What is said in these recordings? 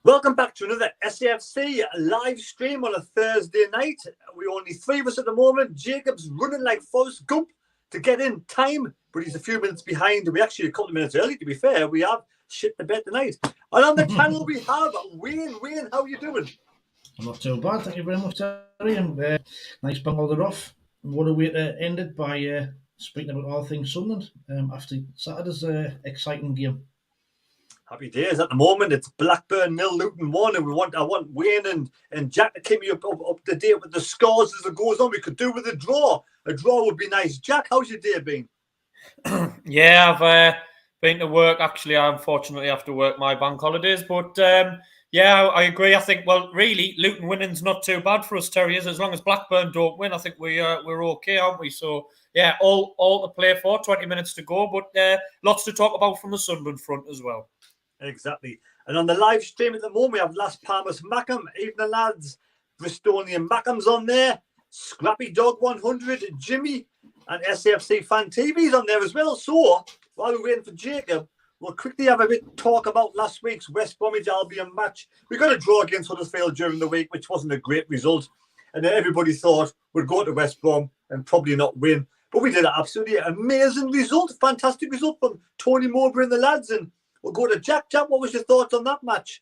Welcome back to another SAFC live stream on a Thursday night. We're only three of us at the moment. Jacob's running like Forrest Gump to get in time, but he's a few minutes behind. We're actually a couple of minutes early, to be fair. We have shit the bed tonight. And on the channel we have Wayne. Wayne, how are you doing? I'm not too bad, thank you very much, Terry. And nice bang all it off. What a way to end it by speaking about all things Sunderland after Saturday's exciting game. Happy days. At the moment, it's Blackburn 0, Luton 1, and I want Wayne and Jack to keep me up to date with the scores as it goes on. We could do with a draw. A draw would be nice. Jack, how's your day been? Yeah, I've been to work. Actually, I unfortunately have to work my bank holidays, but yeah, I agree. I think, well, really, Luton winning's not too bad for us, Terry. As long as Blackburn don't win, I think we're okay, aren't we? So yeah, all to play for. 20 minutes to go, but lots to talk about from the Sunderland front as well. Exactly. And on the live stream at the moment, we have Las Palmas Mackham, Evening Lads, Bristolian Mackham's on there, Scrappy Dog 100, Jimmy, and SAFC Fan TV's on there as well. So while we're waiting for Jacob, we'll quickly have a bit talk about last week's West Bromwich Albion match. We got a draw against Huddersfield during the week, which wasn't a great result. And then everybody thought we'd go to West Brom and probably not win. But we did an absolutely amazing result, fantastic result from Tony Mowbray and the lads. And we'll go to Jack. Jack, what was your thoughts on that match?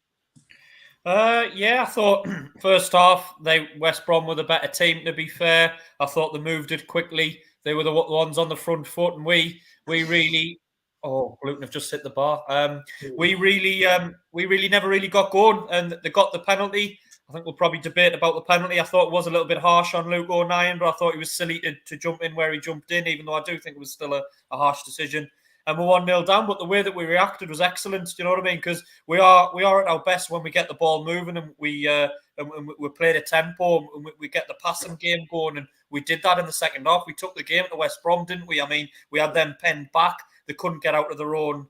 Yeah, I thought first half, West Brom were the better team, to be fair. I thought they moved it quickly. They were the ones on the front foot, and we really... Oh, Luton have just hit the bar. We really never really got going, and they got the penalty. I think we'll probably debate about the penalty. I thought it was a little bit harsh on Luke O'Nien, but I thought he was silly to jump in where he jumped in, even though I do think it was still a harsh decision. And we're 1-0 down, but the way that we reacted was excellent. Do you know what I mean? Because we are at our best when we get the ball moving and we play the tempo and we get the passing game going. And we did that in the second half. We took the game to West Brom, didn't we? I mean, we had them penned back. They couldn't get out of their own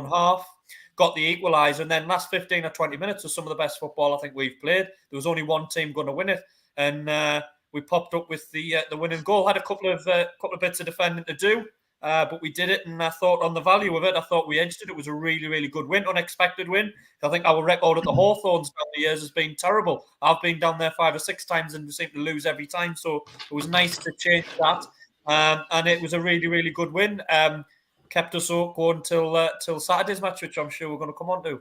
half. Got the equaliser, and then last 15 or 20 minutes was some of the best football I think we've played. There was only one team going to win it, and we popped up with the winning goal. Had a couple of bits of defending to do. But we did it, and I thought on the value of it, I thought we edged it. It was a really, really good win, unexpected win. I think our record at the Hawthorns down the years has been terrible. I've been down there 5 or 6 times and we seem to lose every time. So it was nice to change that, and it was a really, really good win. Kept us up going till Saturday's match, which I'm sure we're going to come on to.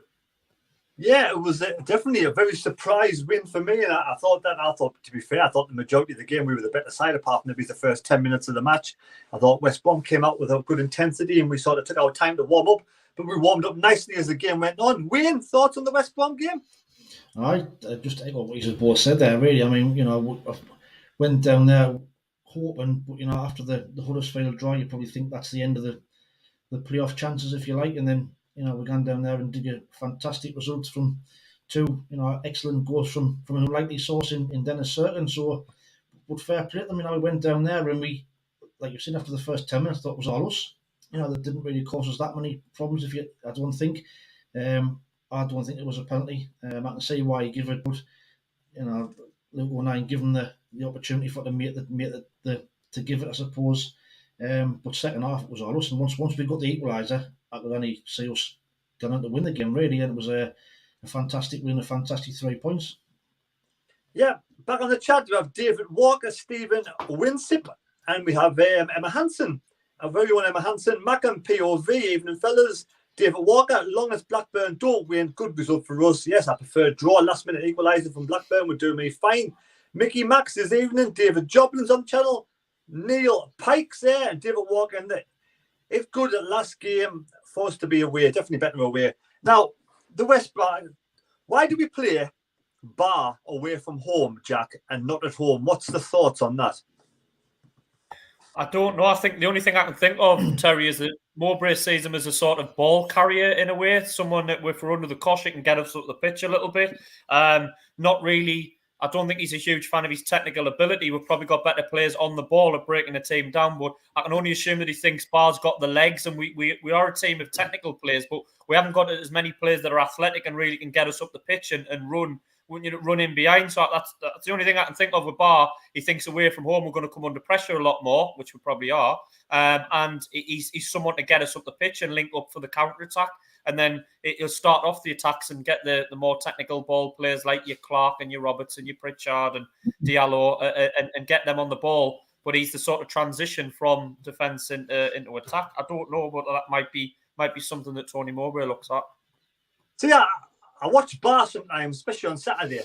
Yeah, it was definitely a very surprise win for me. And I thought, to be fair, I thought the majority of the game we were the better side, apart from maybe the first 10 minutes of the match. I thought West Brom came out with a good intensity and we sort of took our time to warm up. But we warmed up nicely as the game went on. Wayne, thoughts on the West Brom game? I just echo what you both said there, really. I mean, I went down there hoping, but, after the Huddersfield draw, you probably think that's the end of the playoff chances, if you like. And then, we gone down there and did a fantastic result from 2, excellent goals from an unlikely source in Dennis Certain. So, but fair play to them. We went down there and we, like you've seen, after the first 10 minutes, thought it was all us. That didn't really cause us that many problems. I don't think. I don't think it was a penalty. I can see why you give it, but Luke O'Nien given the opportunity for to give it, I suppose. But second half it was all us, and once we got the equaliser, I could only see us going on to win the game, really, and it was a fantastic win, a fantastic 3 points. Yeah, back on the chat we have David Walker, Stephen Winsip, and we have Emma Hansen, our very own Emma Hansen, Mackham POV, evening fellas. David Walker, long as Blackburn don't win, good result for us. Yes, I prefer draw. Last minute equaliser from Blackburn would do me fine. Mickey Max this evening, David Joblin's on the channel. Neil Pike's there and David Walker, and it's good at last game for us to be away, definitely better away. Now, the West Brom, why do we play Bar away from home, Jack, and not at home? What's the thoughts on that? I don't know. I think the only thing I can think of, Terry, is that Mowbray sees him as a sort of ball carrier in a way, someone that if we're under the cosh, it can get us up the pitch a little bit. Not really. I don't think he's a huge fan of his technical ability. We've probably got better players on the ball at breaking the team down, but I can only assume that he thinks Bar's got the legs, and we are a team of technical players, but we haven't got as many players that are athletic and really can get us up the pitch and run in behind. So that's the only thing I can think of with Bar. He thinks away from home we're going to come under pressure a lot more, which we probably are, and he's someone to get us up the pitch and link up for the counter-attack. and then you'll start off the attacks and get the more technical ball players like your Clark and your Robertson, your Pritchard and Diallo, and get them on the ball. But he's the sort of transition from defence into attack. I don't know, but that might be something that Tony Mowbray looks at. So yeah, I watch Ba sometimes, especially on Saturday,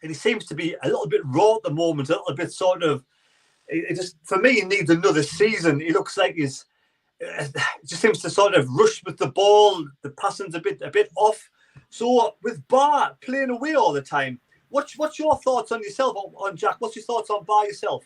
and he seems to be a little bit raw at the moment, a little bit sort of. It just, for me, he needs another season. He looks like he's just seems to sort of rush with the ball. The passing's a bit off. So with Ba playing away all the time, what's your thoughts on yourself, on Jack? What's your thoughts on Ba yourself?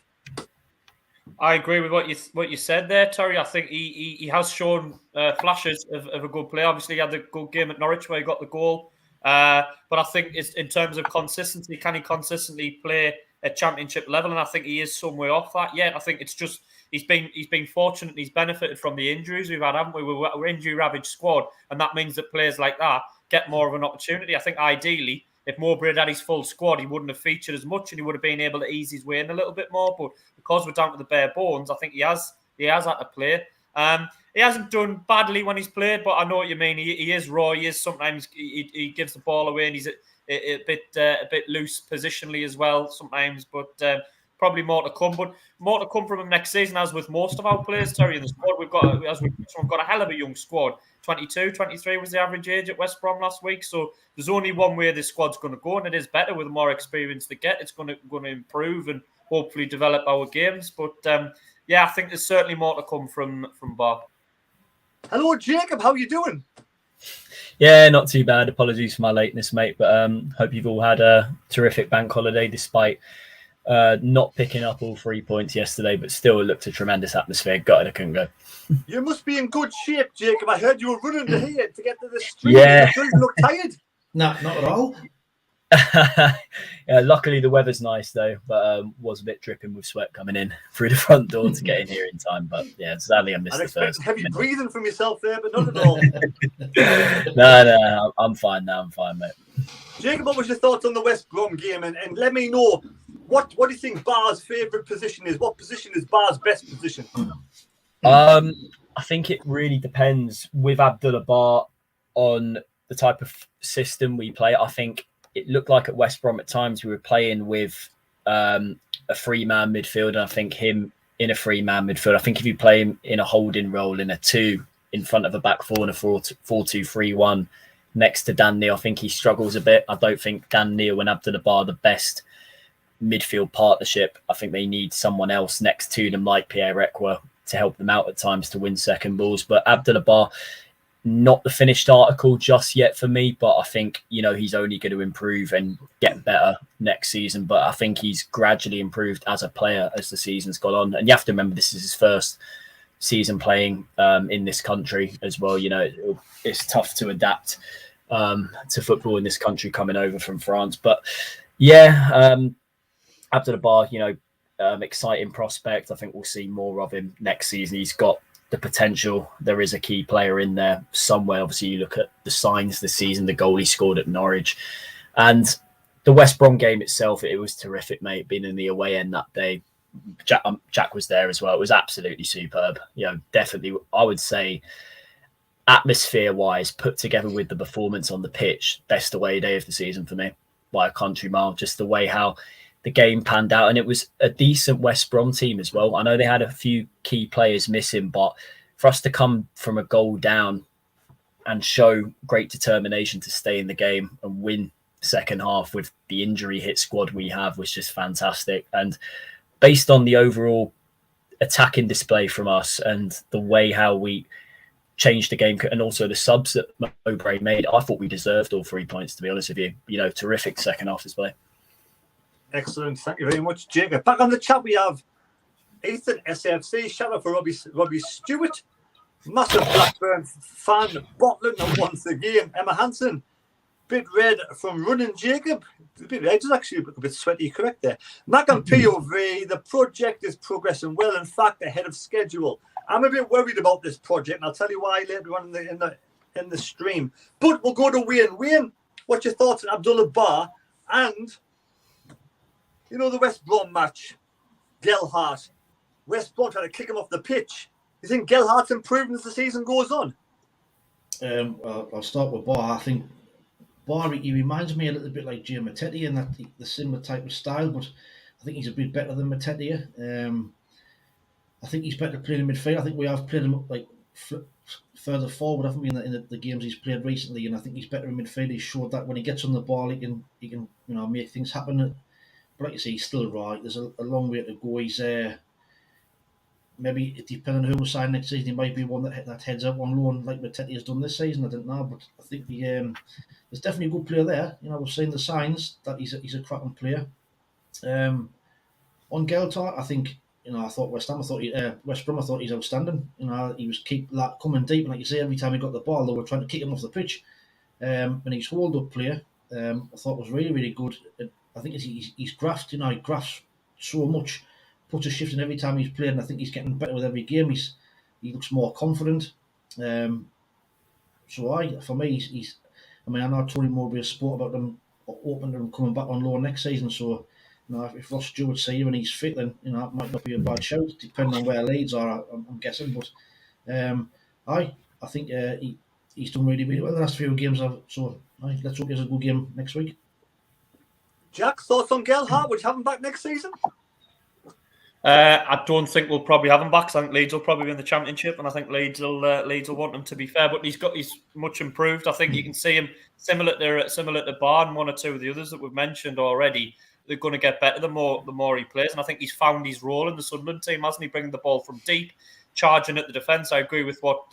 I agree with what you said there, Terry. I think he has shown flashes of a good play. Obviously, he had a good game at Norwich where he got the goal. But I think it's in terms of consistency, can he consistently play at championship level? And I think he is somewhere off that yet. I think it's just he's been fortunate. He's benefited from the injuries we've had, haven't we? We're injury ravaged squad, and that means that players like that get more of an opportunity. I think ideally, if Mowbray had his full squad, he wouldn't have featured as much, and he would have been able to ease his way in a little bit more. But because we're down to the bare bones, I think he has had to play. He hasn't done badly when he's played, but I know what you mean. He is raw. He is sometimes he gives the ball away, and he's a bit loose positionally as well sometimes. But probably more to come. But more to come from him next season, as with most of our players, Terry, in the squad. We've got a hell of a young squad. 22, 23 was the average age at West Brom last week. So there's only one way this squad's going to go, and it is better with the more experience they get. It's going to improve and hopefully develop our games. But yeah, I think there's certainly more to come from Ba. Hello, Jacob. How are you doing? Yeah, not too bad. Apologies for my lateness, mate. But hope you've all had a terrific bank holiday despite not picking up all 3 points yesterday, but still it looked a tremendous atmosphere. Gutted I couldn't go. You must be in good shape, Jacob. I heard you were running to here to get to the street. Yeah. You look tired. No, not at all. Yeah, luckily the weather's nice though, but was a bit dripping with sweat coming in through the front door to get in here in time. But yeah, sadly I missed the first. Heavy breathing from yourself there, but not at all. No, I'm fine now. I'm fine, mate. Jacob, what was your thoughts on the West Brom game? And let me know what do you think Ba's favourite position is? What position is Ba's best position? I think it really depends with Abdullah Ba on the type of system we play. I think it looked like at West Brom at times we were playing with a three-man midfield, and I think him in a three-man midfield. I think if you play him in a holding role in a 2 in front of a back 4 and a 4-2-3-1 next to Dan Neil, I think he struggles a bit. I don't think Dan Neil and Abdullah Ba are the best midfield partnership. I think they need someone else next to them like Pierre-Emerick to help them out at times to win second balls. But Abdullah Ba, not the finished article just yet for me, but I think, he's only going to improve and get better next season. But I think he's gradually improved as a player as the season's gone on. And you have to remember this is his first season playing in this country as well. It's tough to adapt to football in this country coming over from France. But yeah, Abdullah Ba, exciting prospect. I think we'll see more of him next season. He's got the potential. There is a key player in there somewhere. Obviously, you look at the signs this season, the goal he scored at Norwich, and the West Brom game itself. It was terrific, mate. Being in the away end that day, Jack was there as well. It was absolutely superb. Definitely, I would say, atmosphere-wise, put together with the performance on the pitch, best away day of the season for me by a country mile. Just the way how the game panned out, and it was a decent West Brom team as well. I know they had a few key players missing, but for us to come from a goal down and show great determination to stay in the game and win second half with the injury hit squad we have was just fantastic. And based on the overall attacking display from us and the way how we changed the game and also the subs that Mowbray made, I thought we deserved all 3 points, to be honest with you. Terrific second half display. Excellent. Thank you very much, Jacob. Back on the chat, we have Ethan, SAFC. Shout out for Robbie Stewart. Massive Blackburn fan. Botland. And once again, Emma Hansen. Bit red from running, Jacob. A bit red. It's actually a bit sweaty. Correct there. Mac and POV. The project is progressing well. In fact, ahead of schedule. I'm a bit worried about this project, and I'll tell you why later on in the stream. But we'll go to Wayne. Wayne, what's your thoughts on Abdullah Ba and the West Brom match? Gelhardt. West Brom trying to kick him off the pitch. You think Gelhardt's improving as the season goes on? I'll start with Ba. I think Ba, he reminds me a little bit like Jay Matete in that the similar type of style, but I think he's a bit better than Matete. I think he's better playing in midfield. I think we have played him like further forward, haven't we, in the games he's played recently? And I think he's better in midfield. He's showed that when he gets on the ball, he can make things happen. But like you say, he's still right. There's a long way to go. He's maybe depending on who will sign next season, he might be one that heads up on loan like Matete has done this season. I don't know, but I think there's definitely a good player there. We've seen the signs that he's a cracking player. On Gelhardt, I think I thought West Brom. I thought he's outstanding. He was keep that coming deep, and like you say, every time he got the ball, they were trying to kick him off the pitch. And his hold-up player, I thought was really, really good. I think he's grafted. He grafts so much, puts a shift in every time he's played, and I think he's getting better with every game. He looks more confident. For me, he's. I mean, I know Tony Mowbray spoke about them opening and coming back on loan next season. So, if Ross Stewart's here and he's fit, then it might not be a bad shout, depending on where Leeds are. I'm guessing, but I think he's done really, really well the last few games. So, let's hope he has a good game next week. Jack, thoughts on Gelhardt? Would you have him back next season? I don't think we'll probably have him back. I think Leeds will probably be in the Championship, and I think Leeds will want him, to be fair. But he's much improved. I think you can see him similar to Ba and one or two of the others that we've mentioned already. They're going to get better the more he plays, and I think he's found his role in the Sunderland team, hasn't he? Bringing the ball from deep, charging at the defence. I agree with what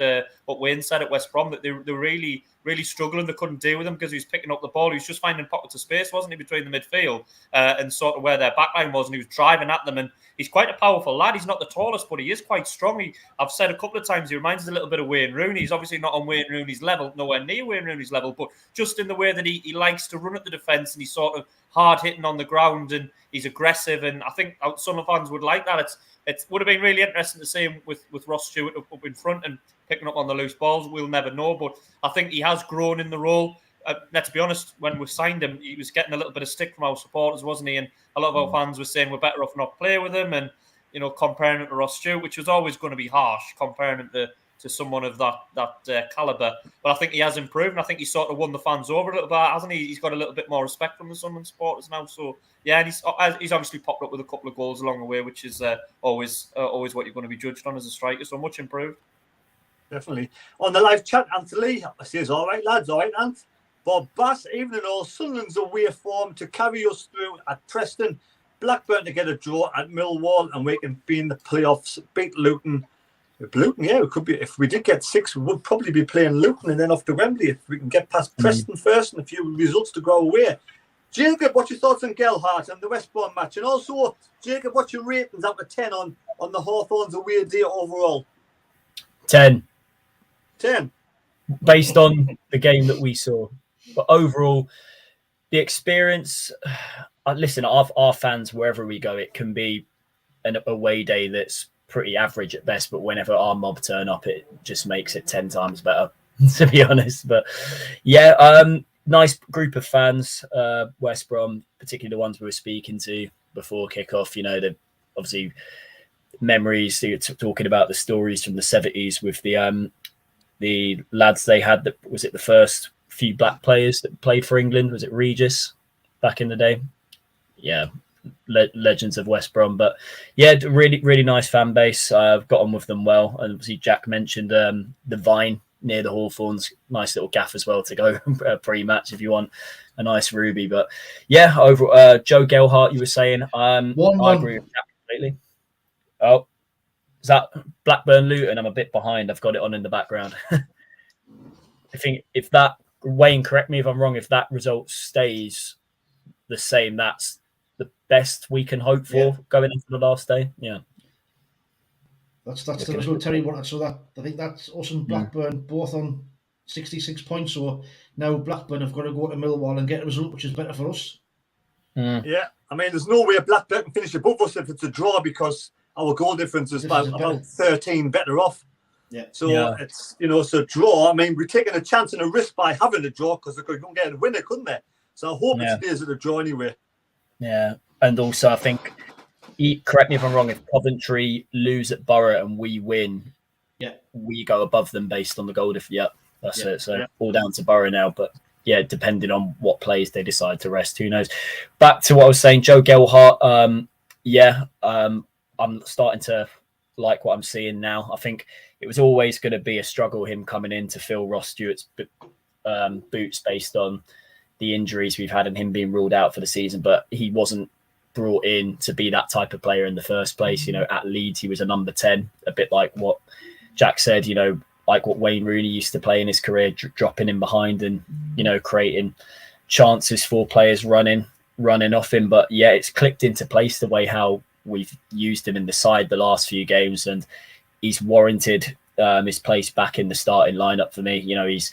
Wayne said at West Brom, that they're really, really struggling. They couldn't deal with him because he was picking up the ball. He was just finding pockets of space, wasn't he, between the midfield and sort of where their backline was, and he was driving at them. And he's quite a powerful lad. He's not the tallest, but he is quite strong. I've said a couple of times, he reminds us a little bit of Wayne Rooney. He's obviously not on Wayne Rooney's level, nowhere near Wayne Rooney's level, but just in the way that he likes to run at the defence, and he's sort of hard hitting on the ground, and he's aggressive. And I think some fans would like that. It would have been really interesting to see him with Ross Stewart up in front and picking up on the loose balls. We'll never know, but I think he has grown in the role. Let's be honest, when we signed him, he was getting a little bit of stick from our supporters, wasn't he? And a lot of our fans were saying we're better off not play with him, and comparing him to Ross Stewart, which was always going to be harsh, comparing him to someone of that calibre. But I think he has improved, and I think he's sort of won the fans over a little bit, hasn't he? He's got a little bit more respect from the Sunderland supporters now. So, yeah, and he's obviously popped up with a couple of goals along the way, which is always what you're going to be judged on as a striker. So much improved. Definitely. On the live chat, Anthony says, all right, lads, all right, Ant. Bob Bass, even though Sunderland's away form to carry us through at Preston, Blackburn to get a draw at Millwall, and we can be in the playoffs, beat Luton. Luton, yeah, it could be. If we did get 6, we would probably be playing Luton and then off to Wembley if we can get past Preston first and a few results to go away. Jacob, what's your thoughts on Gelhardt and the West Brom match? And also, Jacob, what's your ratings out of 10 on the Hawthorns away day overall? 10. 10. Based on the game that we saw. But overall, the experience, listen, our fans, wherever we go, it can be an away day that's pretty average at best, but whenever our mob turn up, it just makes it 10 times better, to be honest. But yeah, nice group of fans, West Brom, particularly the ones we were speaking to before kickoff. The obviously memories, talking about the stories from the 70s with the lads they had. That was it. The first few black players that played for England. Was it Regis back in the day? Yeah. Legends of West Brom. But yeah, really, really nice fan base. I've got on with them well. And obviously Jack mentioned the Vine near the Hawthorns. Nice little gaff as well to go pre-match if you want a nice ruby. But yeah, over Joe Gelhardt, you were saying, I agree with Jack completely. Oh, is that Blackburn Luton? I'm a bit behind. I've got it on in the background. I think if that, Wayne, correct me if I'm wrong, if that result stays the same, that's the best we can hope for going into the last day. Yeah. That's the result Terry wanted. So that I think that's us and Blackburn both on 66 points. So now Blackburn have got to go to Millwall and get a result which is better for us. Yeah, I mean, there's no way Blackburn can finish above us if it's a draw because our goal difference is about 13 better off. Yeah. So it's so draw. I mean, we're taking a chance and a risk by having a draw because they could get a winner, couldn't they? So I hope it stays at a draw anyway. Yeah, and also I think, correct me if I'm wrong, if Coventry lose at Borough and we win, we go above them based on the goal difference. That's it. So all down to Borough now, but yeah, depending on what players they decide to rest, who knows. Back to what I was saying, Joe Gelhardt. I'm starting to like what I'm seeing now. I think it was always going to be a struggle, him coming in to fill Ross Stewart's boots based on the injuries we've had and him being ruled out for the season, but he wasn't brought in to be that type of player in the first place. At Leeds, he was a number 10, a bit like what Jack said, like what Wayne Rooney used to play in his career, dropping in behind and, creating chances for players running off him. But yeah, it's clicked into place the way how we've used him in the side the last few games, and he's warranted his place back in the starting lineup for me. He's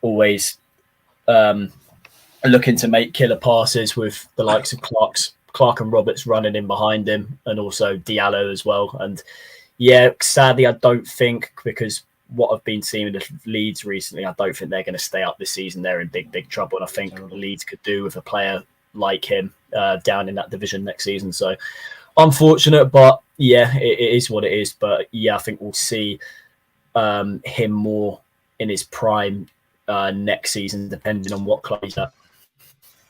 always looking to make killer passes with the likes of Clark and Roberts running in behind him, and also Diallo as well. And yeah, sadly, I don't think, because what I've been seeing with Leeds recently, I don't think they're going to stay up this season. They're in big trouble, and I think Leeds could do with a player like him down in that division next season. So unfortunate, but yeah, it is what it is. But yeah, I think we'll see him more in his prime next season, depending on what club he's at.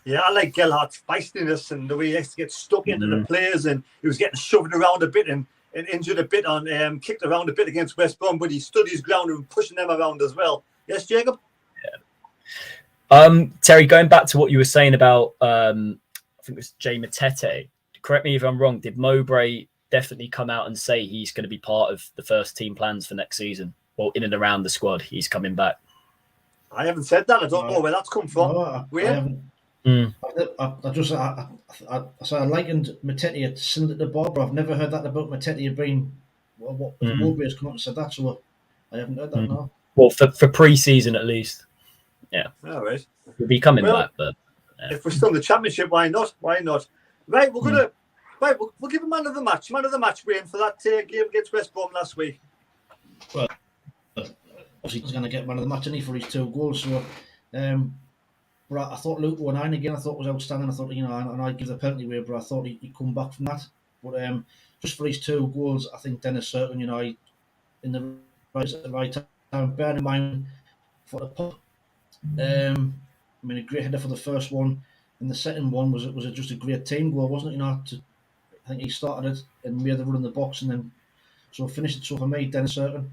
Yeah, I like Gelhardt's feistiness and the way he has to get stuck into the players, and he was getting shoved around a bit and injured a bit on, kicked around a bit against West Brom, but he stood his ground and pushing them around as well. Yes, Jacob? Yeah. Terry, going back to what you were saying about, I think it was Jay Matete, correct me if I'm wrong, did Mowbray definitely come out and say he's going to be part of the first team plans for next season? Well, in and around the squad, he's coming back. I haven't said that. I don't know where that's come from. No, I haven't. I likened Matete at Sunderland Bar, but I've never heard that about Matete being what Mowbray has come up and said that, so I haven't heard that now. Well, for pre-season at least, yeah. All right. He'll be coming back, but if we're still in the Championship, why not? Why not? Right, we're gonna we'll give a man of the match, Wayne, for that game against West Brom last week. Well, obviously he's going to get man of the match, isn't he, for his 2 goals? So, but I thought Luke 19 again. I thought was outstanding. I thought, and I'd give the penalty away, but I thought he'd come back from that. But just for his 2 goals, I think Dennis Certain, in the right time. Bearing in mind for the pop, a great header for the first one, and the second one was just a great team goal, wasn't it? I think he started it and made the run in the box, and then so finished it. So for me, Dennis Certain.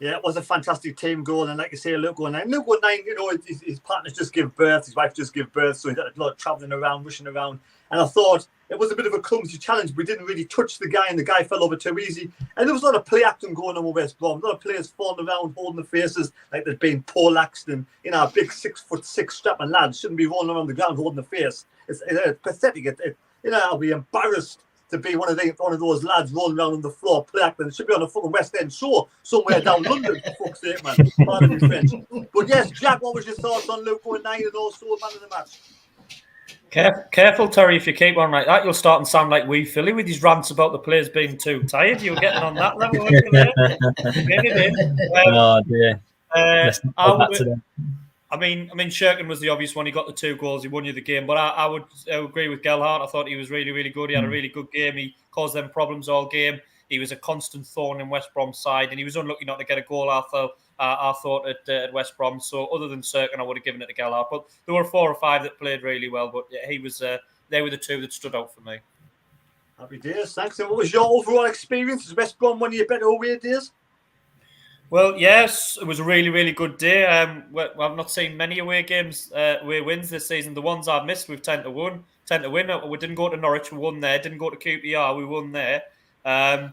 Yeah, it was a fantastic team goal, and like you say, Luke 19. Luke 19, his partners just give birth, his wife just give birth, so he had a lot of travelling around, rushing around. And I thought it was a bit of a clumsy challenge. We didn't really touch the guy, and the guy fell over too easy. And there was a lot of play acting going on with West Brom. A lot of players falling around, holding their faces like they'd been poleaxed, and a big 6'6" strapping lads shouldn't be rolling around the ground holding their face. It's pathetic. I'll be embarrassed to be one of those lads rolling around on the floor, play acting. It should be on a fucking West End show somewhere down London, for fuck's sake, man. Pardon me, French. But yes, Jack, what was your thoughts on Luke 19 and also man of the match? Careful, Terry, if you keep on like that, you'll start to sound like weephillie with his rants about the players being too tired. You're getting on that level. Oh, dear. I mean, Shirkin was the obvious one. He got the 2 goals. He won you the game. But I would agree with Gelhardt. I thought he was really, really good. He had a really good game. He caused them problems all game. He was a constant thorn in West Brom's side, and he was unlucky not to get a goal, I thought, at West Brom. So other than Shirkin, I would have given it to Gelhardt. But there were 4 or 5 that played really well. But he was. They were the 2 that stood out for me. Happy days. Thanks. And what was your overall experience? Was West Brom one of your better away days? Well, yes, it was a really, really good day. I've not seen many away games, away wins this season. The ones I've missed, we've tend to win. We didn't go to Norwich, we won there. Didn't go to QPR, we won there. I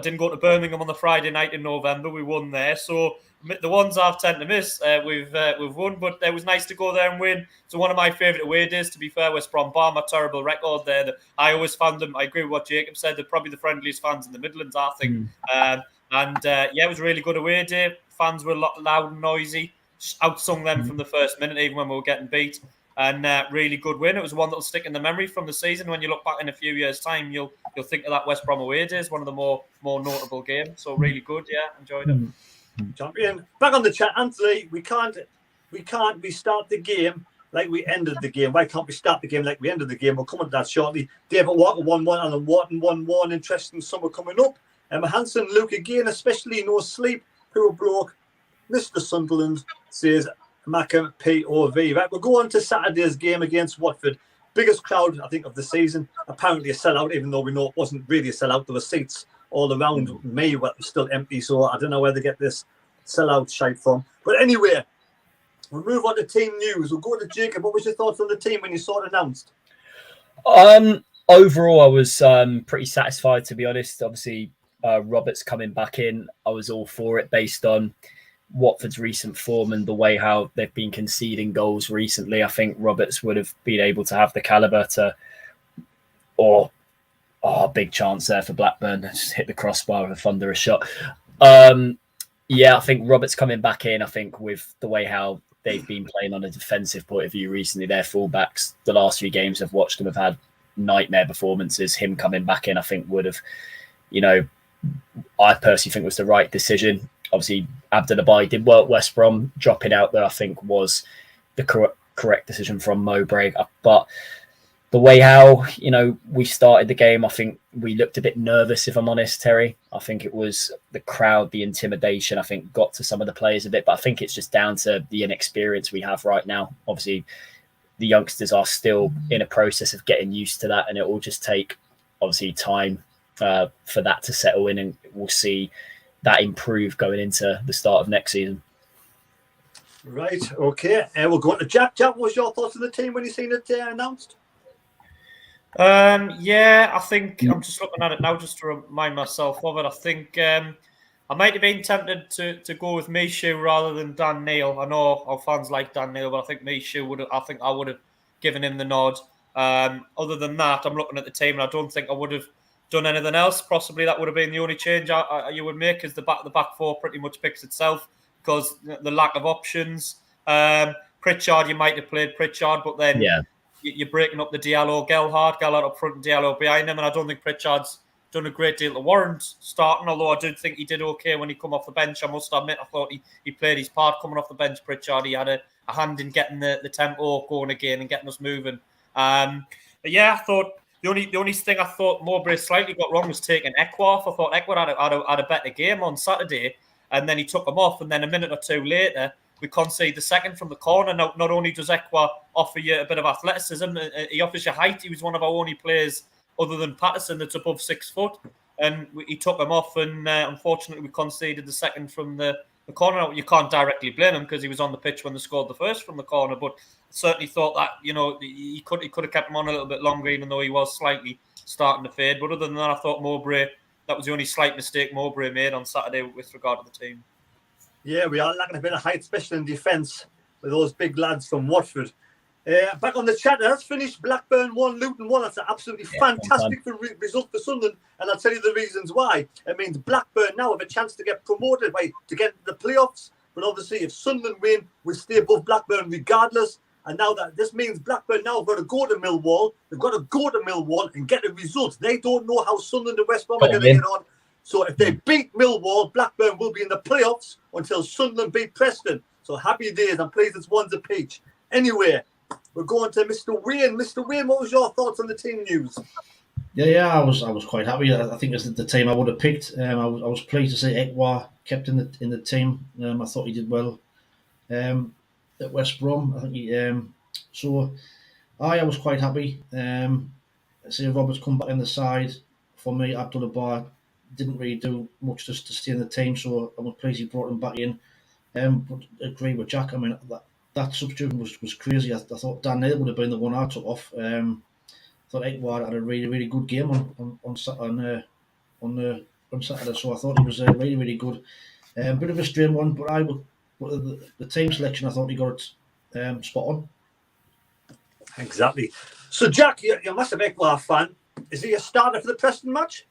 didn't go to Birmingham on the Friday night in November, we won there. So the ones I've tend to miss, we've won. But it was nice to go there and win. So one of my favourite away days, to be fair, West Brom, bar my terrible record there. I always found them. I agree with what Jacob said. They're probably the friendliest fans in the Midlands, I think. It was a really good away day. Fans were loud and noisy. Outsung them from the first minute, even when we were getting beat. And really good win. It was one that'll stick in the memory from the season. When you look back in a few years' time, you'll think of that West Brom away day as one of the more notable games. So really good, yeah, enjoyed it. Champion. Back on the chat, Anthony. We can't restart the game like we ended the game. Why can't we start the game like we ended the game? We'll come on to that shortly. David Walker 1-1, Alan Wharton 1-1. Interesting summer coming up. Emma Hansen, Luke again, especially no sleep. Poor bloke. Mr. Sunderland, says Macam POV. Right, we'll go on to Saturday's game against Watford. Biggest crowd, I think, of the season. Apparently a sellout, even though we know it wasn't really a sellout. There were seats all around me, but still empty. So I don't know where they get this sellout shite from. But anyway, we'll move on to team news. We'll go to Jacob. What was your thoughts on the team when you saw it announced? Overall, I was pretty satisfied, to be honest. Obviously, Roberts coming back in, I was all for it based on Watford's recent form and the way how they've been conceding goals recently. I think Roberts would have been able to have the calibre to, big chance there for Blackburn. Just hit the crossbar with a thunderous shot. I think Roberts coming back in, I think with the way how they've been playing on a defensive point of view recently, their fullbacks, the last few games I've watched them have had nightmare performances. Him coming back in, I think would have, I personally think was the right decision. Obviously, Abdullah Ba did well at West Brom. Dropping out there, I think, was the correct decision from Mowbray. But the way how, we started the game, I think we looked a bit nervous, if I'm honest, Terry. I think it was the crowd, the intimidation, I think got to some of the players a bit. But I think it's just down to the inexperience we have right now. Obviously, the youngsters are still in a process of getting used to that. And it will just take, obviously, time for that to settle in. And we'll see that improve going into the start of next season. Right, okay. We'll go on to Jack. Jack, what was your thoughts on the team when you seen it announced? I think I'm just looking at it now just to remind myself of it. I think I might have been tempted to go with Mishu rather than Dan Neil. I know our fans like Dan Neil, but I think Mishu I would have given him the nod. Other than that, I'm looking at the team and I don't think I would have done anything else. Possibly that would have been the only change you would make, because the back four pretty much picks itself because the lack of options. Pritchard, you might have played Pritchard, but then you're breaking up the Gelhardt up front and Diallo behind him, and I don't think Pritchard's done a great deal to warrant starting, although I did think he did okay when he come off the bench. I must admit, I thought he played his part coming off the bench, Pritchard. He had a hand in getting the tempo going again and getting us moving. I thought the only thing I thought Mowbray slightly got wrong was taking Ekwa off. I thought Ekwa had a better game on Saturday, and then he took him off, and then a minute or two later, we concede the second from the corner. Now, not only does Ekwa offer you a bit of athleticism, he offers you height. He was one of our only players other than Patterson that's above 6 foot. And he took him off, and unfortunately, we conceded the second from the corner. Now, you can't directly blame him because he was on the pitch when they scored the first from the corner, but certainly thought that, he could have kept him on a little bit longer, even though he was slightly starting to fade. But other than that, I thought Mowbray, that was the only slight mistake Mowbray made on Saturday with regard to the team. Yeah, we are lacking a bit of height, especially in defence, with those big lads from Watford. Back on the chat, that's finished. Blackburn 1, Luton 1. That's an absolutely fantastic result for Sunderland, and I'll tell you the reasons why. It means Blackburn now have a chance to get promoted, to get into the playoffs. But obviously, if Sunderland win, we'll stay above Blackburn regardless. And now that this means Blackburn now have got to go to Millwall. They've got to go to Millwall and get a result. They don't know how Sunderland and West Brom are going to get on. So if they beat Millwall, Blackburn will be in the playoffs until Sunderland beat Preston. So happy days. I'm pleased it's one's a peach. Anyway, we're going to Mr. Wayne. Mr. Wayne, what was your thoughts on the team news? I was quite happy. I think it's the team I would have picked. I was pleased to see Ekwa kept in the team. I thought he did well at West Brom. I think he. I was quite happy. Seeing Roberts come back in the side. For me, Abdullah Ba didn't really do much just to stay in the team, so I was pleased he brought him back in. But I agree with Jack. I mean, that substitution was crazy. I thought Dan Neil would have been the one I took off. I thought Ekwa had a really, really good game on Saturday, so I thought he was really, really good. Bit of a strange one, but the team selection, I thought he got it spot on. Exactly. So, Jack, you're a massive Ekwa fan. Is he a starter for the Preston match?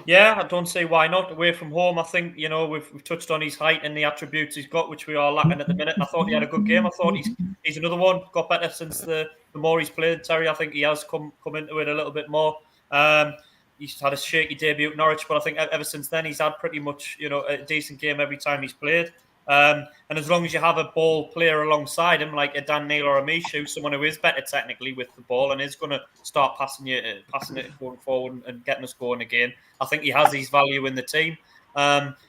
Yeah, I don't see why not. Away from home, I think, we've touched on his height and the attributes he's got, which we are lacking at the minute. And I thought he had a good game. I thought he's another one. Got better since the more he's played, Terry. I think he has come into it a little bit more. He's had a shaky debut at Norwich, but I think ever since then he's had pretty much, a decent game every time he's played. And as long as you have a ball player alongside him, like a Dan Neil or a Mishu, someone who is better technically with the ball and is going to start passing it going forward and getting us going again, I think he has his value in the team.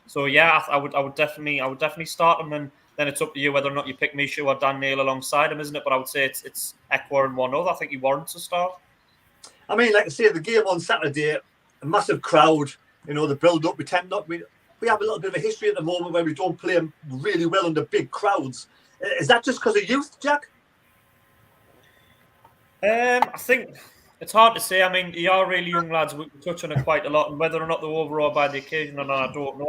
So yeah, I would definitely start him, and then it's up to you whether or not you pick Misha or Dan Neil alongside him, isn't it? But I would say it's Ekwar and one other. I think he warrants a start. I mean, like I say, the game on Saturday, a massive crowd. You know, the build-up. We have a little bit of a history at the moment where we don't play really well under big crowds. Is that just because of youth, Jack? I think it's hard to say. I mean, you are really young lads. We touch on it quite a lot, and whether or not they're overawed by the occasion or not, I don't know.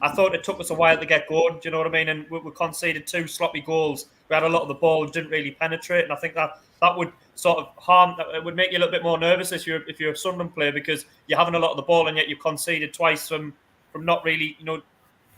I thought it took us a while to get going. Do you know what I mean? And we conceded 2 sloppy goals. We had a lot of the ball, didn't really penetrate, and I think that would sort of harm. It would make you a little bit more nervous if you're a Sunderland player, because you're having a lot of the ball, and yet you conceded twice from not really,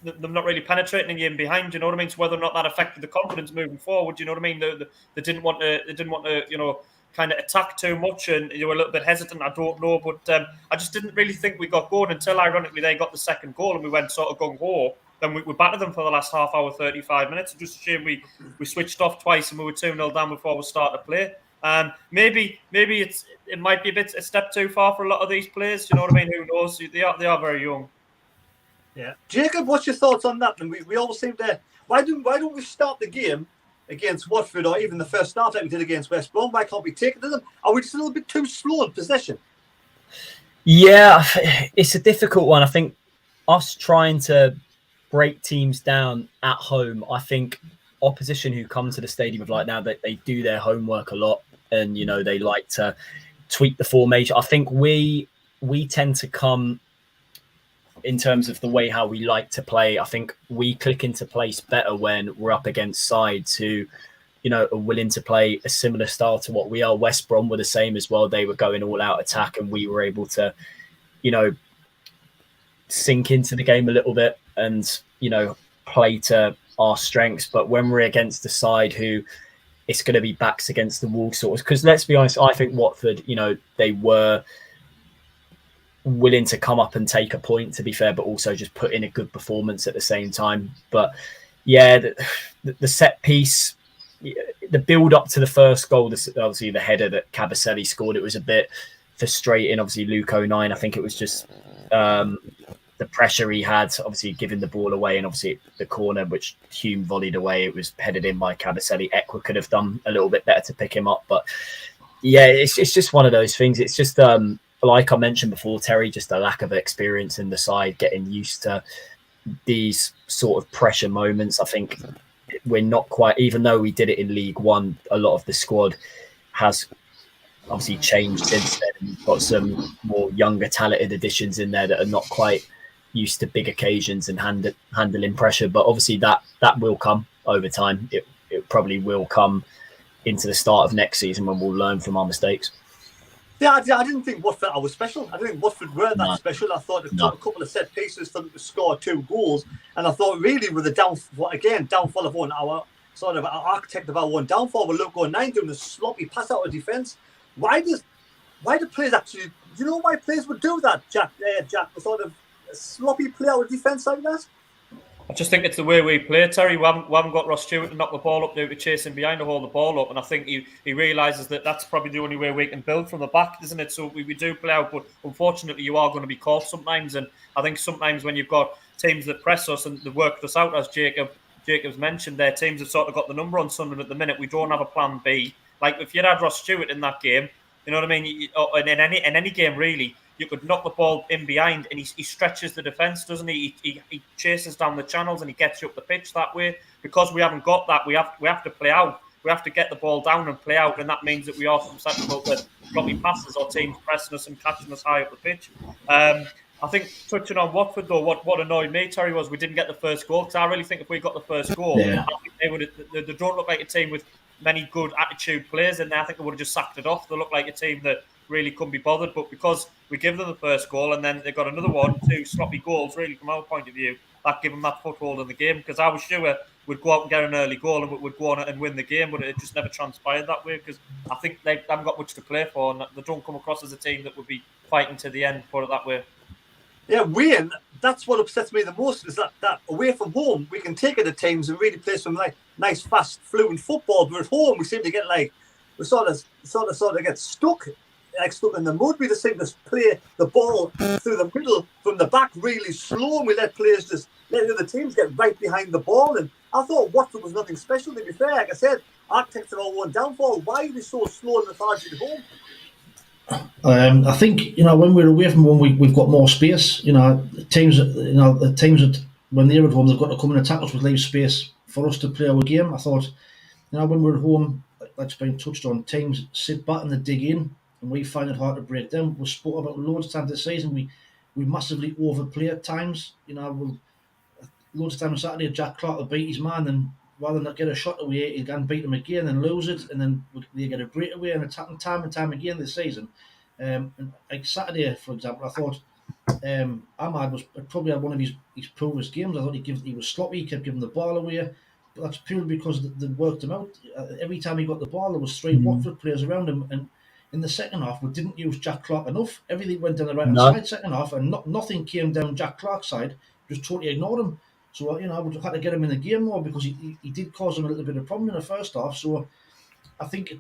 them not really penetrating you in behind. You know what I mean? So whether or not that affected the confidence moving forward. You know what I mean? They didn't want to. Kind of attack too much, and you were a little bit hesitant. I don't know, but I just didn't really think we got going until, ironically, they got the second goal and we went sort of gung-ho. Then we battered them for the last half hour, 35 minutes. It's just a shame we switched off twice and we were 2-0 down before we started to play. Maybe it might be a step too far for a lot of these players. You know what I mean? Who knows? They are very young. Yeah, Jacob, what's your thoughts on that? And we all seem to. Why don't we start the game against Watford, or even the first start like we did against West Brom? Why can't we take it to them? Are we just a little bit too slow in possession? Yeah, it's a difficult one. I think us trying to break teams down at home, I think opposition who come to the stadium of like now, they do their homework a lot, and they like to tweak the formation. I think we tend to come, in terms of the way how we like to play, I think we click into place better when we're up against sides who, are willing to play a similar style to what we are. West Brom were the same as well. They were going all out attack, and we were able to, sink into the game a little bit and, play to our strengths. But when we're against the side who it's going to be backs against the wall sort of, because let's be honest, I think Watford, they were willing to come up and take a point, to be fair, but also just put in a good performance at the same time. But yeah, the set piece, the build up to the first goal, obviously the header that Kabasele scored, it was a bit frustrating. Obviously Luke 09, I think it was just the pressure he had, obviously giving the ball away, and obviously the corner which Hume volleyed away, it was headed in by Kabasele. Ekwar could have done a little bit better to pick him up, but yeah, it's just one of those things. It's just like I mentioned before, Terry, just a lack of experience in the side, getting used to these sort of pressure moments. I think we're not quite, even though we did it in League One, a lot of the squad has obviously changed since then. We've got some more younger, talented additions in there that are not quite used to big occasions and handling pressure. But obviously that will come over time. It probably will come into the start of next season when we'll learn from our mistakes. Yeah, I didn't think Watford was special. I didn't think Watford were that special. I thought it took a couple of set pieces for them to score 2 goals. And I thought really with the downfall of our architect of our one downfall with Luke 09 doing a sloppy pass out of defence. Why do players actually, do you know why players would do that, Jack? The sort of sloppy play out of defence like that? I just think it's the way we play, Terry. We haven't got Ross Stewart to knock the ball up there to chase him behind to hold the ball up, and I think he realises that that's probably the only way we can build from the back, isn't it? So we do play out, but unfortunately you are going to be caught sometimes, and I think sometimes when you've got teams that press us and they've worked us out, as Jacob's mentioned there, teams have sort of got the number on Sunderland at the minute. We don't have a plan B. Like if you had Ross Stewart in that game, you know what I mean? In any game really, you could knock the ball in behind, and he stretches the defence, doesn't he? He chases down the channels and he gets you up the pitch that way. Because we haven't got that, we have to play out. We have to get the ball down and play out, and that means that we are susceptible to sloppy passes or teams pressing us and catching us high up the pitch. I think touching on Watford though, what annoyed me, Terry, was we didn't get the first goal. Because I really think if we got the first goal, I think they don't look like a team with many good attitude players in there. I think they would have just sacked it off. They look like a team that really couldn't be bothered, but because we give them the first goal and then they got another 2 sloppy goals, really from our point of view, that gave them that foothold in the game. Because I was sure we'd go out and get an early goal and we'd go on and win the game, but it just never transpired that way, because I think they haven't got much to play for, and they don't come across as a team that would be fighting to the end, put it that way. Yeah, Wayne, that's what upsets me the most, is that away from home we can take it at teams and really play some nice, fast, fluent football, but at home we seem to get we sort of get stuck like stuck in the mud. We just seem to play the ball through the middle from the back really slow, and we let players just let the other teams get right behind the ball. And I thought Watford was nothing special, to be fair. Like I said, architects of our one downfall. Why are we so slow and lethargic at home? I think, when we're away from home, we've got more space. Teams that when they're at home, they've got to come and attack us with leave space for us to play our game. I thought, when we're at home, that's been touched on, teams sit back and they dig in, and we find it hard to break them. We've spoken about loads of times this season. We massively overplay at times. Loads of times on Saturday, Jack Clark will beat his man, and rather than get a shot away, he can beat him again and lose it, and then they get a breakaway and attacking time and time again this season. And like Saturday, for example, I thought Ahmad was probably had one of his poorest games. I thought he was sloppy, he kept giving the ball away. But that's purely because they worked him out. Every time he got the ball, there was three Watford players around him. And in the second half, we didn't use Jack Clark enough. Everything went down the right-hand side second half, and nothing came down Jack Clark's side. Just totally ignored him. So, I would have had to get him in the game more, because he did cause him a little bit of problem in the first half. So I think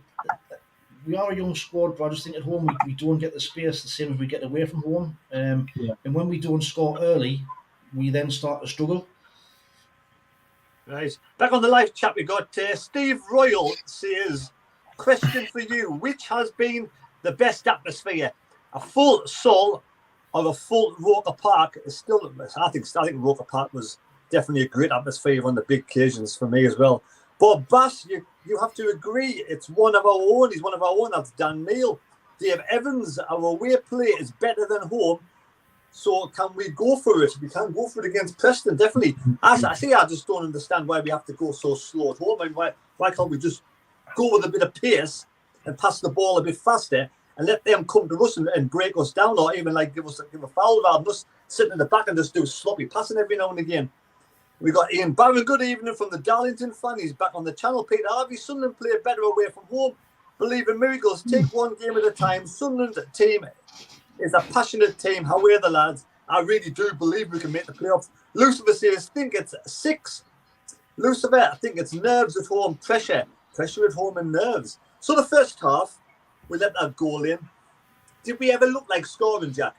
we are a young squad, but I just think at home we don't get the space the same as we get away from home. And when we don't score early, we then start to struggle. Right. Back on the live chat, we got Steve Royal says, question for you. Which has been the best atmosphere? A full Sol or a full Roker Park? Is still, I think Roker Park was definitely a great atmosphere on the big occasions for me as well. But Bass, you have to agree, it's one of our own. He's one of our own. That's Dan Neal. Dave Evans, our away play is better than home. So can we go for it? We can go for it against Preston, definitely. I just don't understand why we have to go so slow at home. I mean, why can't we just go with a bit of pace and pass the ball a bit faster and let them come to us and break us down, or even like give a foul rather than us sitting in the back and just do sloppy passing every now and again. We got Ian Barron, good evening from the Darlington fan. He's back on the channel. Peter Harvey, Sunderland play better away from home. Believe in miracles. Take one game at a time. Sunderland team is a passionate team. How are the lads? I really do believe we can make the playoffs. Lucifer says, think it's 6. Lucifer, I think it's nerves at home, pressure at home and nerves. So the first half, we let that goal in. Did we ever look like scoring, Jack?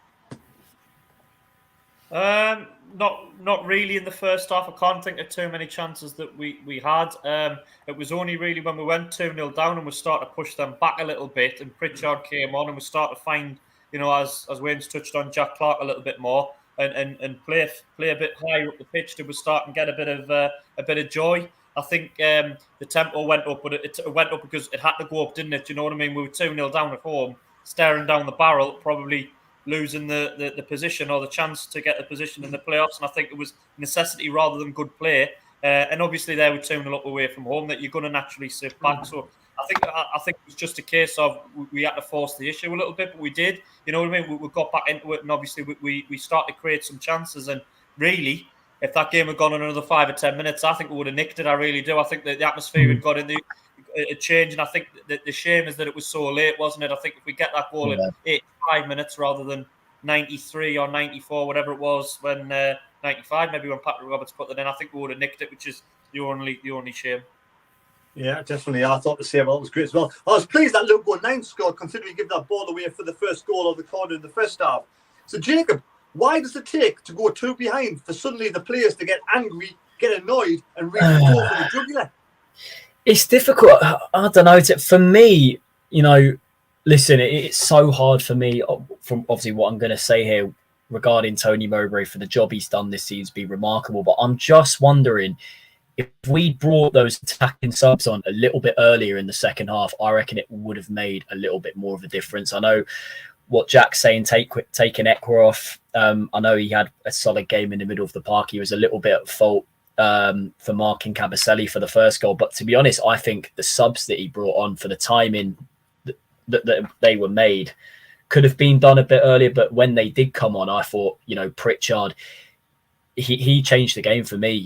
Not really in the first half. I can't think of too many chances that we had. It was only really when we went 2-0 down and we started to push them back a little bit, and Pritchard came on and we started to find, as Wayne's touched on, Jack Clark a little bit more and play a bit higher up the pitch, that was starting to get a bit of joy. I think the tempo went up, but it went up because it had to go up, didn't it? Do you know what I mean? We were 2-0 down at home, staring down the barrel, probably losing the position or the chance to get the position in the playoffs. And I think it was necessity rather than good play. And obviously they were 2-0 up away from home, that you're going to naturally sit back. So I think it was just a case of we had to force the issue a little bit, but we did. You know what I mean? We got back into it, and obviously we started to create some chances. And really, if that game had gone on another 5 or 10 minutes, I think we would have nicked it. I really do. I think that the atmosphere had got in a change, and I think that the shame is that it was so late, wasn't it? I think if we get that goal in 85 minutes rather than 93 or 94, whatever it was, when 95, maybe when Patrick Roberts put that in, I think we would have nicked it, which is the only shame. Yeah, definitely. I thought the same. That was great as well. I was pleased that Luke 9 scored, considering he gave that ball away for the first goal of the corner in the first half. So, Jacob, why does it take to go 2 behind for suddenly the players to get angry, get annoyed, and really go for the jugular? It's difficult. I don't know. For me, listen, it's so hard for me, from obviously what I'm going to say here regarding Tony Mowbray for the job he's done this season to be remarkable. But I'm just wondering, if we brought those attacking subs on a little bit earlier in the second half, I reckon it would have made a little bit more of a difference. I know what Jack's saying, taking Ekra off. I know he had a solid game in the middle of the park. He was a little bit at fault for marking Cabaselli for the first goal. But to be honest, I think the subs that he brought on for the timing that they were made could have been done a bit earlier. But when they did come on, I thought, Pritchard, he changed the game for me.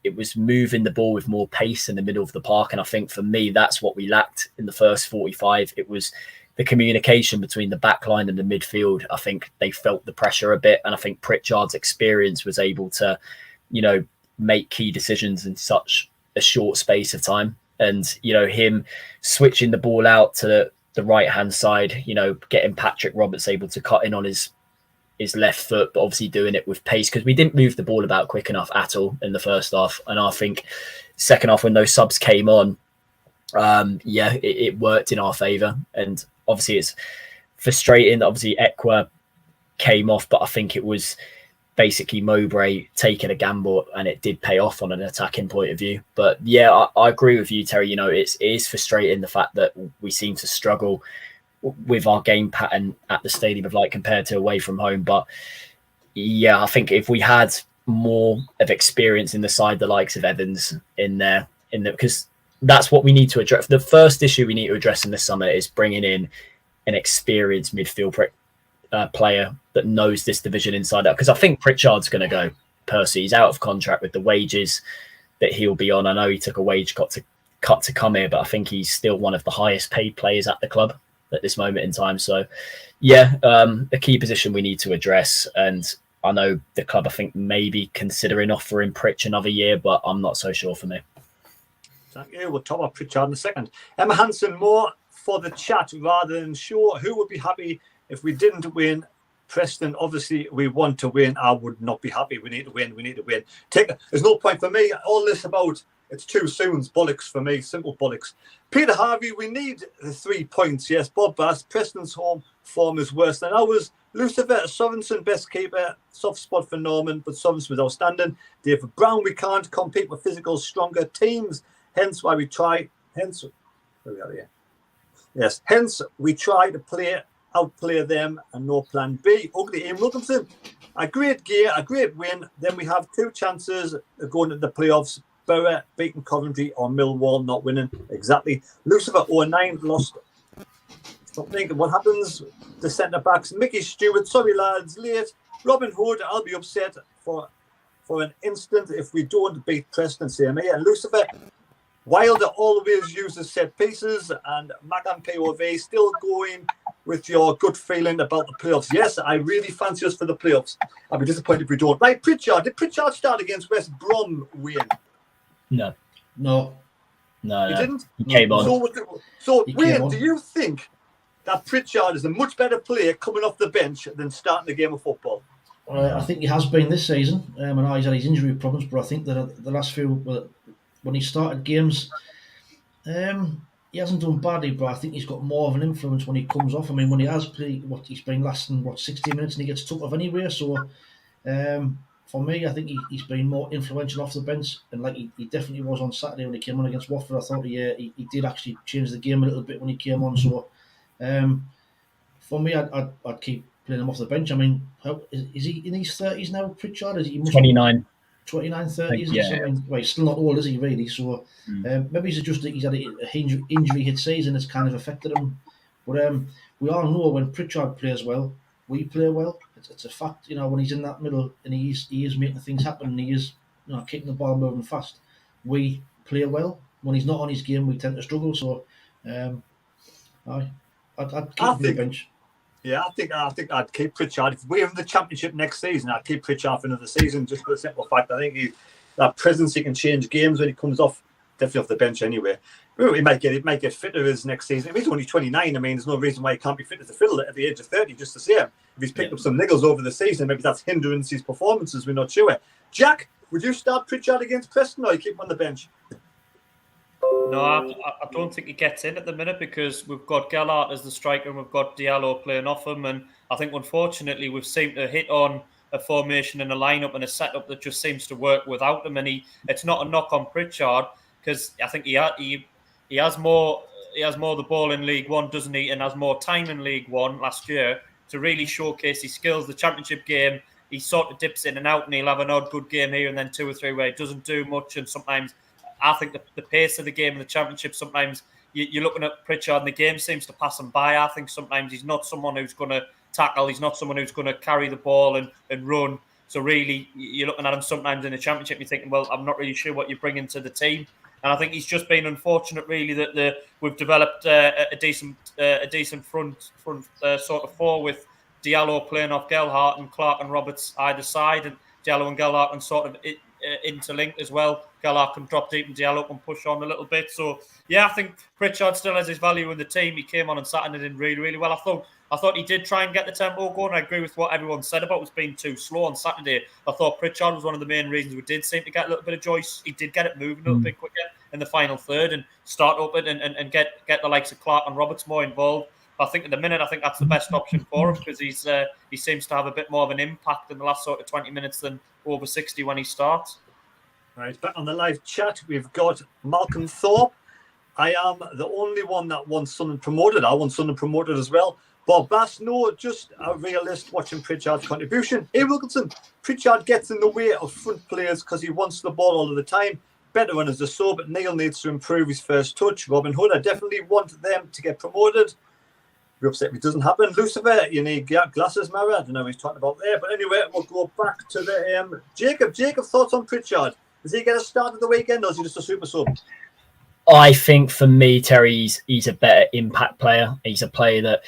It was moving the ball with more pace in the middle of the park. And I think for me, that's what we lacked in the first 45. It was the communication between the back line and the midfield. I think they felt the pressure a bit. And I think Pritchard's experience was able to, make key decisions in such a short space of time. And, him switching the ball out to the right hand side, getting Patrick Roberts able to cut in on his left foot, but obviously doing it with pace, because we didn't move the ball about quick enough at all in the first half. And I think second half, when those subs came on, it worked in our favour. And obviously it's frustrating that obviously Ekwa came off, but I think it was basically Mowbray taking a gamble, and it did pay off on an attacking point of view. But yeah, I agree with you, Terry. It is frustrating the fact that we seem to struggle with our game pattern at the Stadium of Light compared to away from home. But yeah, I think if we had more of experience in the side, the likes of Evans in there, because that's what we need to address. The first issue we need to address in this summer is bringing in an experienced midfield player that knows this division inside out. Because I think Pritchard's going to go. Percy, he's out of contract with the wages that he'll be on. I know he took a wage cut to come here, but I think he's still one of the highest paid players at the club at this moment in time. So yeah, a key position we need to address. And I know the club, I think, maybe considering offering Pritch another year, but I'm not so sure for me. Thank you. We'll talk about Pritchard in a second. Emma Hansen, more for the chat rather than sure. Who would be happy if we didn't win? Preston, obviously, we want to win. I would not be happy. We need to win. We need to win. There's no point for me. All this about it's too soon. Bollocks for me. Simple bollocks. Peter Harvey, we need the 3 points. Yes, Bob Bass. Preston's home form is worse than ours. Lucifer Sorensen, best keeper. Soft spot for Norman, but Sorensen was outstanding. David Brown, we can't compete with physical, stronger teams. Hence why we try. Hence, where we are here. Yes. Hence we try to outplay them, and no plan B. Ugly Ian Wilkinson, a great gear, a great win. Then we have 2 chances of going to the playoffs. Borough beating Coventry or Millwall not winning. Exactly. Lucifer 09 lost. Stop thinking what happens. The centre backs. Mickey Stewart, sorry lads, late. Robin Hood, I'll be upset for an instant if we don't beat Preston. Same here. And Lucifer, Wilder always uses set pieces, and Macan POV still going with your good feeling about the playoffs. Yes, I really fancy us for the playoffs. I'll be disappointed if we don't. Right, Pritchard. Did Pritchard start against West Brom win? No. He didn't? He came on. So Wayne, do you think that Pritchard is a much better player coming off the bench than starting a game of football? I think he has been this season. I know he's had his injury problems, but I think that the last few, when he started games, he hasn't done badly, but I think he's got more of an influence when he comes off. I mean, when he has played, he's been lasting 60 minutes, and he gets took off anyway. So, for me, I think he's been more influential off the bench, and like he definitely was on Saturday when he came on against Watford. I thought he did actually change the game a little bit when he came on. So, for me, I'd keep playing him off the bench. I mean, is he in his 30s now, Pritchard? Is he 29? 29, 30, isn't yeah. he? I mean, well, he's still not old, is he, really? So maybe he's had a injury hit season that's kind of affected him. But we all know when Pritchard plays well, we play well. It's a fact, when he's in that middle and he is making things happen and he is kicking the ball moving fast, we play well. When he's not on his game, we tend to struggle. So I'd keep him on the bench. Yeah, I think I'd keep Pritchard. If we're in the Championship next season, I'd keep Pritchard for another season, just for the simple fact I think that presence, he can change games when he comes off, definitely off the bench anyway. He might get fitter as next season. If he's only 29, I mean, there's no reason why he can't be fit as a fiddle at the age of 30, just the same. If he's picked up some niggles over the season, maybe that's hindering his performances, we're not sure. Jack, would you start Pritchard against Preston, or you keep him on the bench? No, I don't think he gets in at the minute, because we've got Gelhardt as the striker and we've got Diallo playing off him. And I think, unfortunately, we've seemed to hit on a formation and a lineup and a setup that just seems to work without him. And it's not a knock on Pritchard, because I think he has more the ball in League One, doesn't he? And has more time in League One last year to really showcase his skills. The Championship game, he sort of dips in and out, and he'll have an odd good game here and then 2 or 3 where he doesn't do much. And sometimes I think the pace of the game in the Championship, sometimes you're looking at Pritchard and the game seems to pass him by. I think sometimes he's not someone who's going to tackle. He's not someone who's going to carry the ball and run. So really, you're looking at him sometimes in the Championship, you're thinking, well, I'm not really sure what you're bringing to the team. And I think he's just been unfortunate, really, that we've developed a decent front sort of four with Diallo playing off Gelhardt and Clark and Roberts either side, and Diallo and Gelhardt can sort of interlinked as well. Gelhardt can drop deep and Diallo can push on a little bit. So yeah, I think Pritchard still has his value in the team. He came on Saturday and did really, really well. I thought he did try and get the tempo going. I agree with what everyone said about us being too slow on Saturday. I thought Pritchard was one of the main reasons we did seem to get a little bit of joy. He did get it moving a little bit quicker in the final third and start up it and get the likes of Clark and Roberts more involved. I think at the minute, I think that's the best option for him because he seems to have a bit more of an impact in the last sort of 20 minutes than over 60 when he starts. Right, back on the live chat, we've got Malcolm Thorpe. I am the only one that wants Sunderland promoted. I want Sunderland promoted as well. Bob Bass, no, just a realist watching Pritchard's contribution. Hey, Wilkinson, Pritchard gets in the way of front players because he wants the ball all of the time. Better runners are so, but Neil needs to improve his first touch. Robin Hood, I definitely want them to get promoted. We're upset if it doesn't happen. Lucifer, you need glasses, Mara. I don't know what he's talking about there. But anyway, we'll go back to the Jacob. Jacob, thoughts on Pritchard? Does he get a start of the weekend or is he just a super sub? I think for me, Terry, he's a better impact player. He's a player that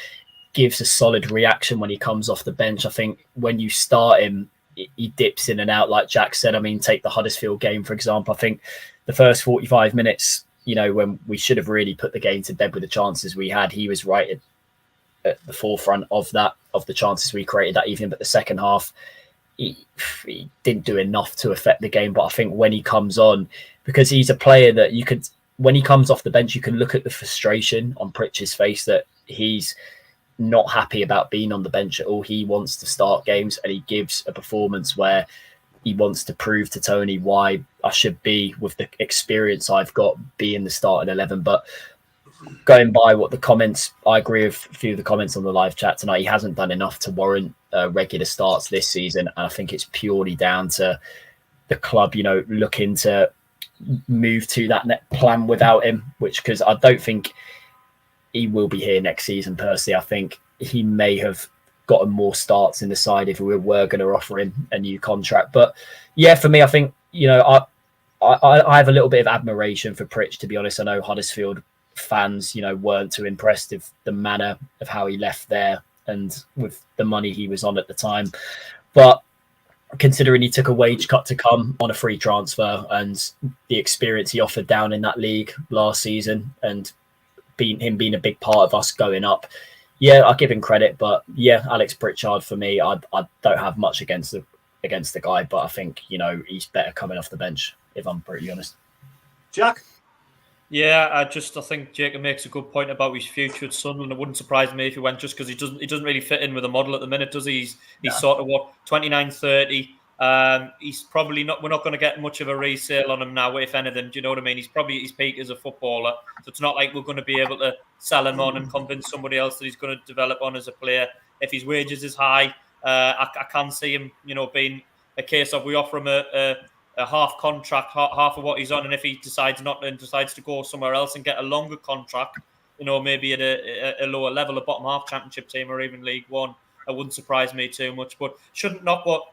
gives a solid reaction when he comes off the bench. I think when you start him, he dips in and out, like Jack said. I mean, take the Huddersfield game, for example. I think the first 45 minutes, when we should have really put the game to bed with the chances we had, he was right at the forefront of the chances we created that evening. But the second half, he didn't do enough to affect the game. But I think when he comes on, because he's a player that when he comes off the bench, you can look at the frustration on Pritchard's face that he's not happy about being on the bench at all. He wants to start games and he gives a performance where he wants to prove to Tony why I should be, with the experience I've got, be in the starting 11. But going by what the comments, I agree with a few of the comments on the live chat tonight. He hasn't done enough to warrant regular starts this season. And I think it's purely down to the club, looking to move to that net plan without him, because I don't think he will be here next season. Personally, I think he may have gotten more starts in the side if we were going to offer him a new contract. But yeah, for me, I think, I have a little bit of admiration for Pritch, to be honest. I know Huddersfield fans, weren't too impressed with the manner of how he left there and with the money he was on at the time. But considering he took a wage cut to come on a free transfer and the experience he offered down in that league last season and him being a big part of us going up, yeah, I'll give him credit. But yeah, Alex Pritchard, for me, I don't have much against the guy, but I think, he's better coming off the bench, if I'm pretty honest. Jack? Yeah, I think Jacob makes a good point about his future at Sunderland. It wouldn't surprise me if he went, just because he doesn't really fit in with the model at the minute, does he? He's sort of 29, 30. He's probably not. We're not going to get much of a resale on him now, if anything. Do you know what I mean? He's probably at his peak as a footballer, so it's not like we're going to be able to sell him on and convince somebody else that he's going to develop on as a player. If his wages is high, I can see him, being a case of we offer him a half contract, half of what he's on, and if he decides not and decides to go somewhere else and get a longer contract, maybe at a lower level, a bottom half championship team or even League One, it wouldn't surprise me too much. But shouldn't knock what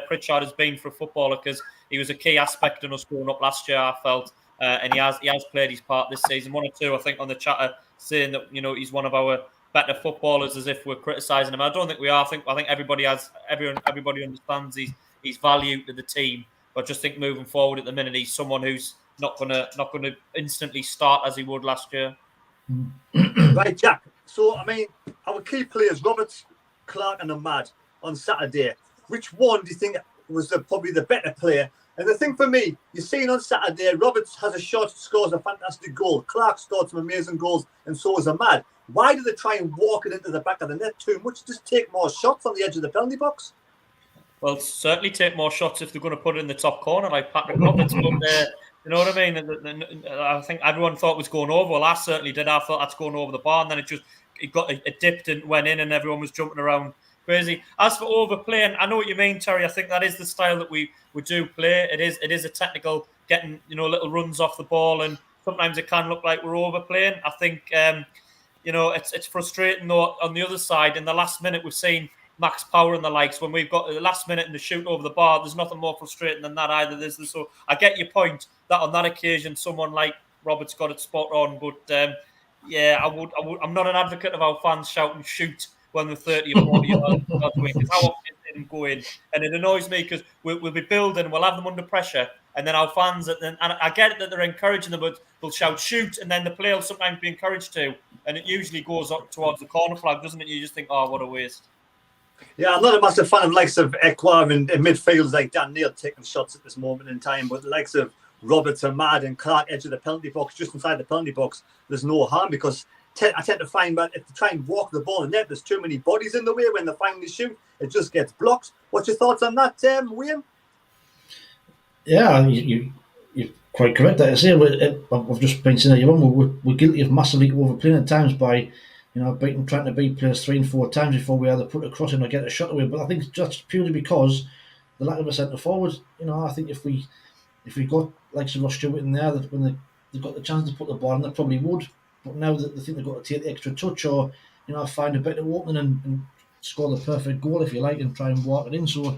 Pritchard has been for a footballer, because he was a key aspect in us going up last year, I felt, and he has played his part this season. One or two, I think, on the chat are saying that he's one of our better footballers, as if we're criticising him. I don't think we are. I think everybody understands his value to the team. But just think moving forward at the minute, he's someone who's not gonna instantly start as he would last year. Right, Jack. So I mean, our key players, Roberts, Clark, and Ahmad on Saturday. Which one do you think was probably the better player? And the thing for me, you're seeing on Saturday, Roberts has a shot, scores a fantastic goal. Clark scored some amazing goals, and so is Ahmad. Why do they try and walk it into the back of the net too much? Just take more shots on the edge of the penalty box. Well, certainly take more shots if they're going to put it in the top corner like Patrick Roberts. But you know what I mean? I think everyone thought it was going over. Well, I certainly did. I thought that's going over the bar, and then it dipped and went in, and everyone was jumping around crazy. As for overplaying, I know what you mean, Terry. I think that is the style that we do play. It is a technical, getting little runs off the ball, and sometimes it can look like we're overplaying. I think it's frustrating though. On the other side, in the last minute, we've seen Max Power and the likes, when we've got the last minute and the shoot over the bar. There's nothing more frustrating than that either. So I get your point that on that occasion someone like Roberts got it spot on, but I'm not an advocate of our fans shouting shoot when they're 30 or 40 yards away. How often didn't go in. And it annoys me because we'll be building, we'll have them under pressure, and then our fans, and I get it that they're encouraging them, but they'll shout shoot, and then the player will sometimes be encouraged to, and it usually goes up towards the corner flag, doesn't it? You just think, oh, what a waste. Yeah, I'm not a massive fan of likes of Ekwar and midfielders like Dan Neil taking shots at this moment in time, but the likes of Roberts and Mad and Clark edge of the penalty box, just inside the penalty box, there's no harm because I tend to find that if they try and walk the ball in net, there's too many bodies in the way when they finally shoot. It just gets blocked. What's your thoughts on that, Wayne? Yeah, you're quite correct. Like I say, I've just been saying that we're guilty of massively overplaying at times by, trying to beat players 3 and 4 times before we either put a cross in or get a shot away. But I think it's just purely because the lack of a centre forward. I think if we got like Ross Stewart in there, that when they got the chance to put the ball in, they probably would. But now that they think they've got to take the extra touch or find a better opening and score the perfect goal, if you like, and try and walk it in. So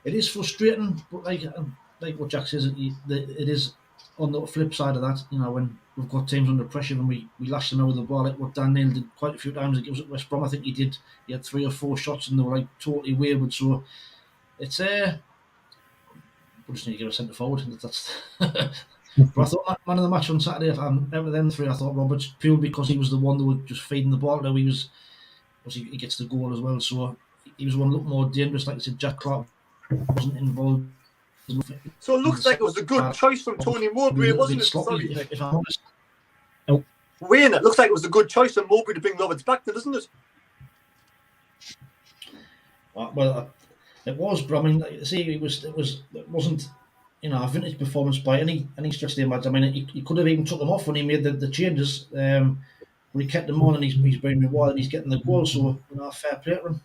it is frustrating, but like what Jack says, it is on the flip side of that. When we've got teams under pressure and we lash them out with the ball, like what Dan Neil did quite a few times against West Brom. I think he had 3 or 4 shots and they were like totally wayward. So it's we just need to give a centre forward. That's. But I thought man of the match on Saturday, out of them 3, I thought Roberts, purely because he was the one that was just feeding the ball. Now he gets the goal as well, so he was one that looked more dangerous. Like I said, Jack Clark wasn't involved. So it looks like it was a good choice from Tony Mowbray, wasn't it? Sorry. If I'm honest. Oh. Wayne, it looks like it was a good choice from Mowbray to bring Roberts back, doesn't it? Well, it was, but I mean, like I say, it wasn't. A vintage performance by any stretch of the imagination. I mean, he could have even took them off when he made the changes, but he kept them on and he's being rewarded and he's getting the goal, so fair play to him.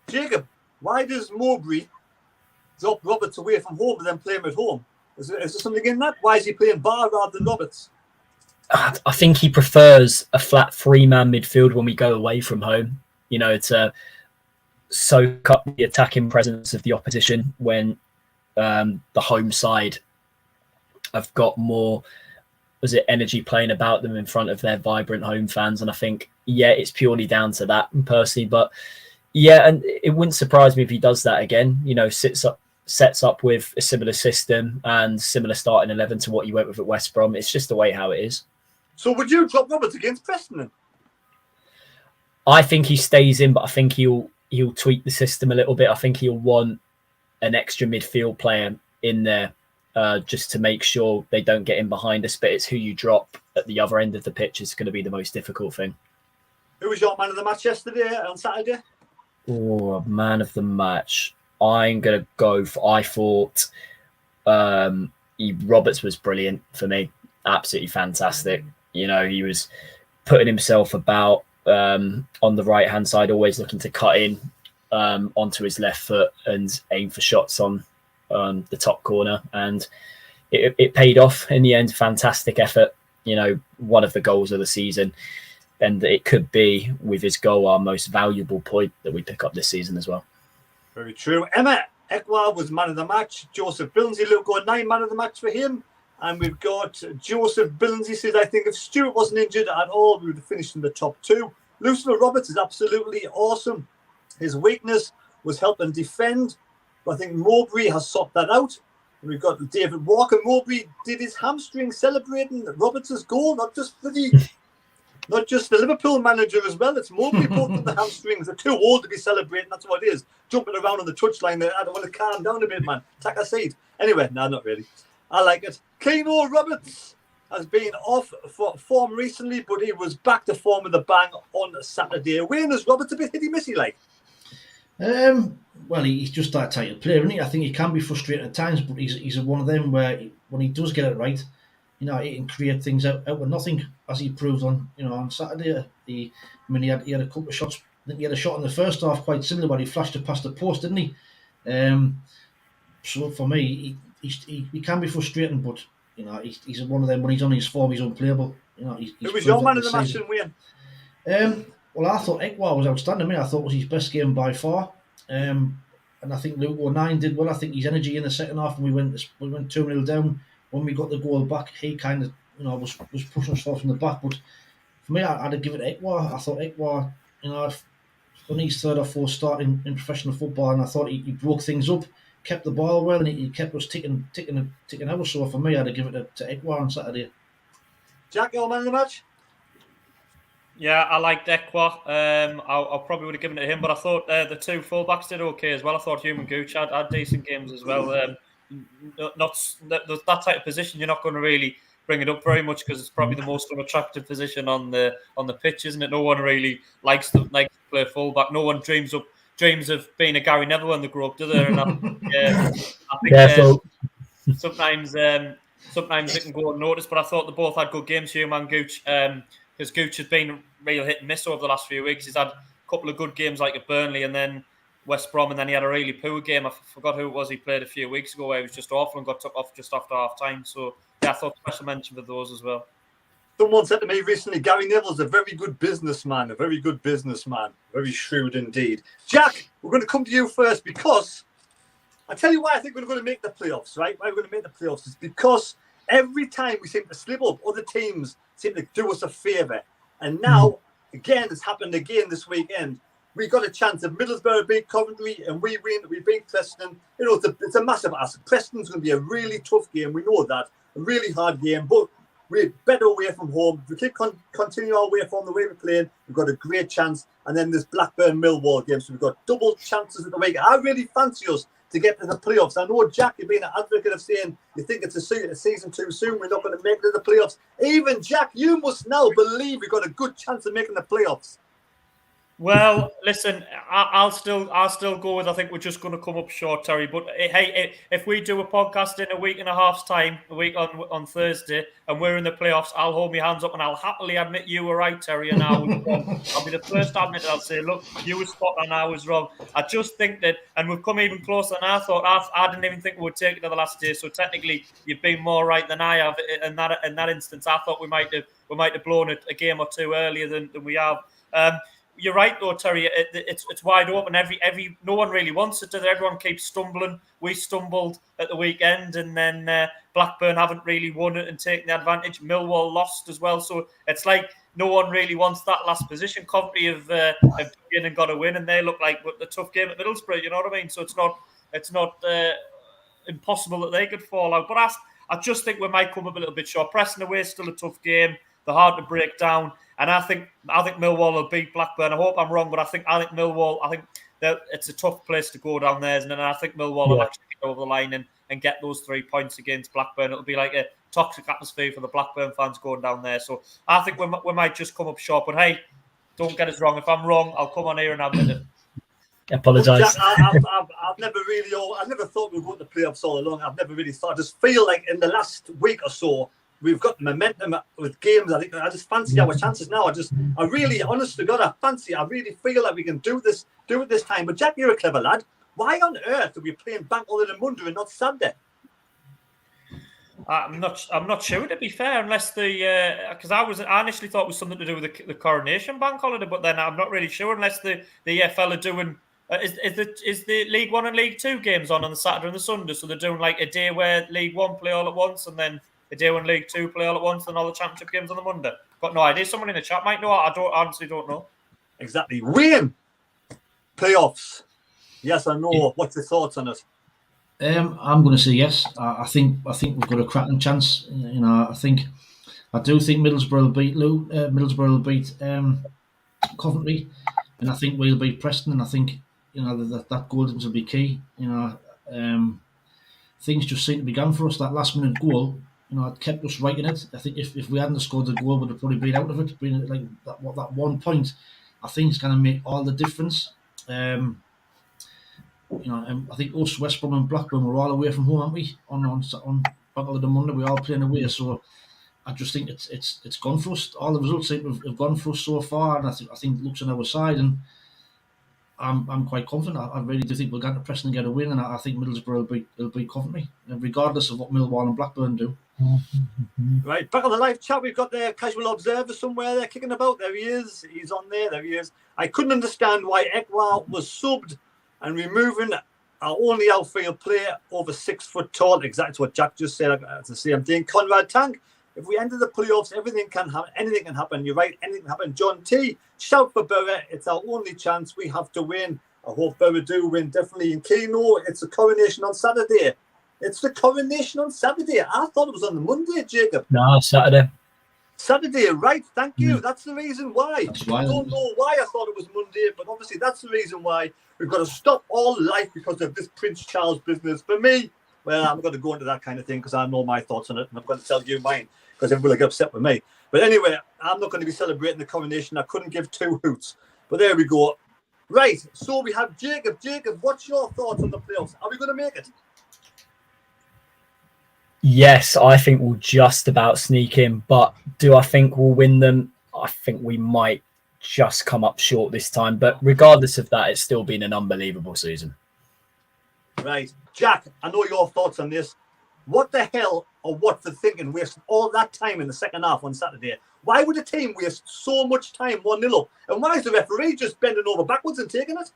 Jacob, why does Mowbray drop Roberts away from home and then play him at home? Is there something in that? Why is he playing Ba rather than Roberts? I think he prefers a flat 3-man midfield when we go away from home. To soak up the attacking presence of the opposition when the home side have got more energy playing about them in front of their vibrant home fans. And I think, it's purely down to that personally. But and it wouldn't surprise me if he does that again, sets up with a similar system and similar starting 11 to what you went with at West Brom. It's just the way how it is. So would you drop Roberts against Preston then? I think he stays in, but I think he'll tweak the system a little bit. I think he'll want an extra midfield player in there just to make sure they don't get in behind us. But it's who you drop at the other end of the pitch is going to be the most difficult thing. Who was your man of the match yesterday on Saturday? Oh, man of the match. I'm going to go for, I thought Roberts was brilliant for me. Absolutely fantastic. He was putting himself about on the right hand side, always looking to cut in onto his left foot and aim for shots on the top corner, and it paid off in the end. Fantastic effort, one of the goals of the season, and it could be, with his goal, our most valuable point that we pick up this season as well. Very true. Emma Ekwar was man of the match. Joseph Billingsley, look, got 9 man of the match for him. And we've got Joseph Billingsley says, I think if Stewart wasn't injured at all, we would have finished in the top 2. Lucifer Roberts is absolutely awesome. His weakness was helping defend. But I think Mowbray has sorted that out. And we've got David Walker. Mowbray did his hamstring celebrating Roberts' goal, not just the Liverpool manager as well. It's Mowbray both of the hamstrings. They're too old to be celebrating. That's what it is. Jumping around on the touchline there. I don't want to calm down a bit, man. Take a seat. Anyway, no, not really. I like it. Keno Roberts has been off for form recently, but he was back to form with a bang on Saturday. Wayne, is Roberts a bit hitty-missy like? Well, he's just that type of player, isn't he? I think he can be frustrating at times, but he's one of them where when he does get it right, he can create things out of nothing, as he proved on Saturday. He had a couple of shots. I think he had a shot in the first half quite similar, where he flashed it past the post, didn't he? So for me, he can be frustrating, but he's one of them. When he's on his form, he's unplayable. Who was your man of the match, Wayne? Well, I thought Ekwar was outstanding. I thought it was his best game by far. And I think Luke 09 did well. I think his energy in the second half, when we went 2-0 down, when we got the goal back, he kind of was pushing us forward from the back. But for me, I'd give it to Ekwar. I thought Ekwar, on his third or fourth start in professional football, and I thought he broke things up, kept the ball well, and he kept us ticking out. So for me, I'd have given it to Ekwa on Saturday. Jack, your man of the match? Yeah, I liked Ekwa. I probably would have given it to him, but I thought the two fullbacks did okay as well. I thought Human Gooch had decent games as well. Not that type of position, you're not going to really bring it up very much because it's probably the most unattractive position on the pitch, isn't it? No one really likes to play fullback. No one dreams of being a Gary Neville when they grow up, do they? And I think sometimes it can go unnoticed. But I thought they both had good games, Human and Gooch. Because Gooch has been real hit and miss over the last few weeks. He's had a couple of good games like at Burnley and then West Brom, and then he had a really poor game. I forgot who it was he played a few weeks ago where he was just awful and got took off just after half time. So yeah, I thought special mention for those as well. Someone said to me recently, Gary Neville's a very good businessman, very shrewd indeed. Jack, we're going to come to you first because I tell you why I think we're going to make the playoffs, right? Why we're going to make the playoffs is because every time we seem to slip up, other teams seem to do us a favour. And now, again, it's happened again this weekend. We got a chance. If Middlesbrough beat Coventry and we win, we beat Preston. You know, it's a massive ask. Preston's going to be a really tough game. We know that. A really hard game. But we're better away from home. If we keep continue our way from the way we're playing, we've got a great chance. And then this Blackburn-Millwall game. So we've got double chances at the week. I really fancy us to get to the playoffs. I know, Jack, you've been an advocate of saying you think it's a season too soon. We're not going to make it to the playoffs. Even, Jack, you must now believe we've got a good chance of making the playoffs. Well, listen, I'll still go with I think we're just going to come up short, Terry. But hey, if we do a podcast in a week and a half's time, a week on Thursday, and we're in the playoffs, I'll hold my hands up and I'll happily admit you were right, Terry, and I was wrong. I'll be the first to admit it. I'll say, look, you were spot on, I was wrong. I just think that, and we've come even closer than I thought. I didn't even think we would take it to the last day. So technically, you've been more right than I have in that instance. I thought we might have blown it a game or two earlier than we have. You're right, though, Terry. It's wide open. No one really wants it. Everyone keeps stumbling. We stumbled at the weekend, and then Blackburn haven't really won it and taken the advantage. Millwall lost as well, so it's like no one really wants that last position. Coventry have been and got a win, and they look like the tough game at Middlesbrough. You know what I mean? So it's not impossible that they could fall out. But I just think we might come up a little bit short. Preston away is still a tough game. They're hard to break down. And I think Millwall will beat Blackburn. I hope I'm wrong, but I think Millwall. I think that it's a tough place to go down there, isn't it? And I think Millwall will actually get over the line and get those 3 points against Blackburn. It'll be like a toxic atmosphere for the Blackburn fans going down there. So I think we might just come up short. But hey, don't get us wrong. If I'm wrong, I'll come on here and admit it. Apologise. I've never thought we'd go to the playoffs all along. I've never really thought. I just feel like in the last week or so, we've got momentum with games. I just fancy our chances now. I really, honest to God, I really feel like we can do it this time. But Jack, you're a clever lad. Why on earth are we playing Bank Holiday Monday and not Sunday? I'm not sure, to be fair, unless because I initially thought it was something to do with the Coronation Bank Holiday, but then I'm not really sure unless the EFL are doing. Is the League 1 and League 2 games on the Saturday and the Sunday? So they're doing like a day where League 1 play all at once, and then a day when League 2 play all at once, and all the championship games on the Monday. Got no idea. Someone in the chat might know. I honestly don't know. Exactly. Win playoffs. Yes or no? What's your thoughts on it? I'm going to say yes. I think we've got a cracking chance. You know, I do think Middlesbrough will beat Coventry, and I think we'll beat Preston. And I think that goal will be key. Things just seem to be going for us. That last minute goal, it kept us right in it. I think if we hadn't scored the goal, we'd have probably been out of it. Been like that 1 point, I think it's going to make all the difference. And I think us, West Brom and Blackburn, we're all away from home, aren't we? On Bank Holiday Monday, we're all playing away. So I just think it's gone for us. All the results seem to have gone for us so far, and I think it looks on our side. And I'm quite confident. I really do think we'll get to Preston and get a win, and I think Middlesbrough will beat Coventry, regardless of what Millwall and Blackburn do. Right, back on the live chat, we've got the casual observer somewhere there kicking about. There he is. He's on there. There he is. I couldn't understand why Ekwa was subbed and removing our only outfield player over 6 foot tall. Exactly what Jack just said. It's the same thing. CONRAD Tank. If we enter the playoffs, everything can happen. Anything can happen. You're right. Anything can happen. John T, shout for Borough. It's our only chance. We have to win. I hope Borough do win, definitely. And Keno, it's the coronation on Saturday. It's the coronation on Saturday. I thought it was on the Monday, Jacob. No, Saturday. Saturday, right. Thank you. That's the reason why. That's why. I don't know why I thought it was Monday, but obviously that's the reason why. We've got to stop all life because of this Prince Charles business. For me, well, I'm going to go into that kind of thing because I know my thoughts on it, and I'm going to tell you mine because everyone will get upset with me. But anyway, I'm not going to be celebrating the coronation. I couldn't give two hoots. But there we go. Right, so we have Jacob. Jacob, what's your thoughts on the playoffs? Are we going to make it? Yes, I think we'll just about sneak in. But do I think we'll win them? I think we might just come up short this time. But regardless of that, it's still been an unbelievable season. Right. Jack, I know your thoughts on this. What the hell are Watford thinking wasting all that time in the second half on Saturday? Why would a team waste so much time 1-0 up? And why is the referee just bending over backwards and taking it?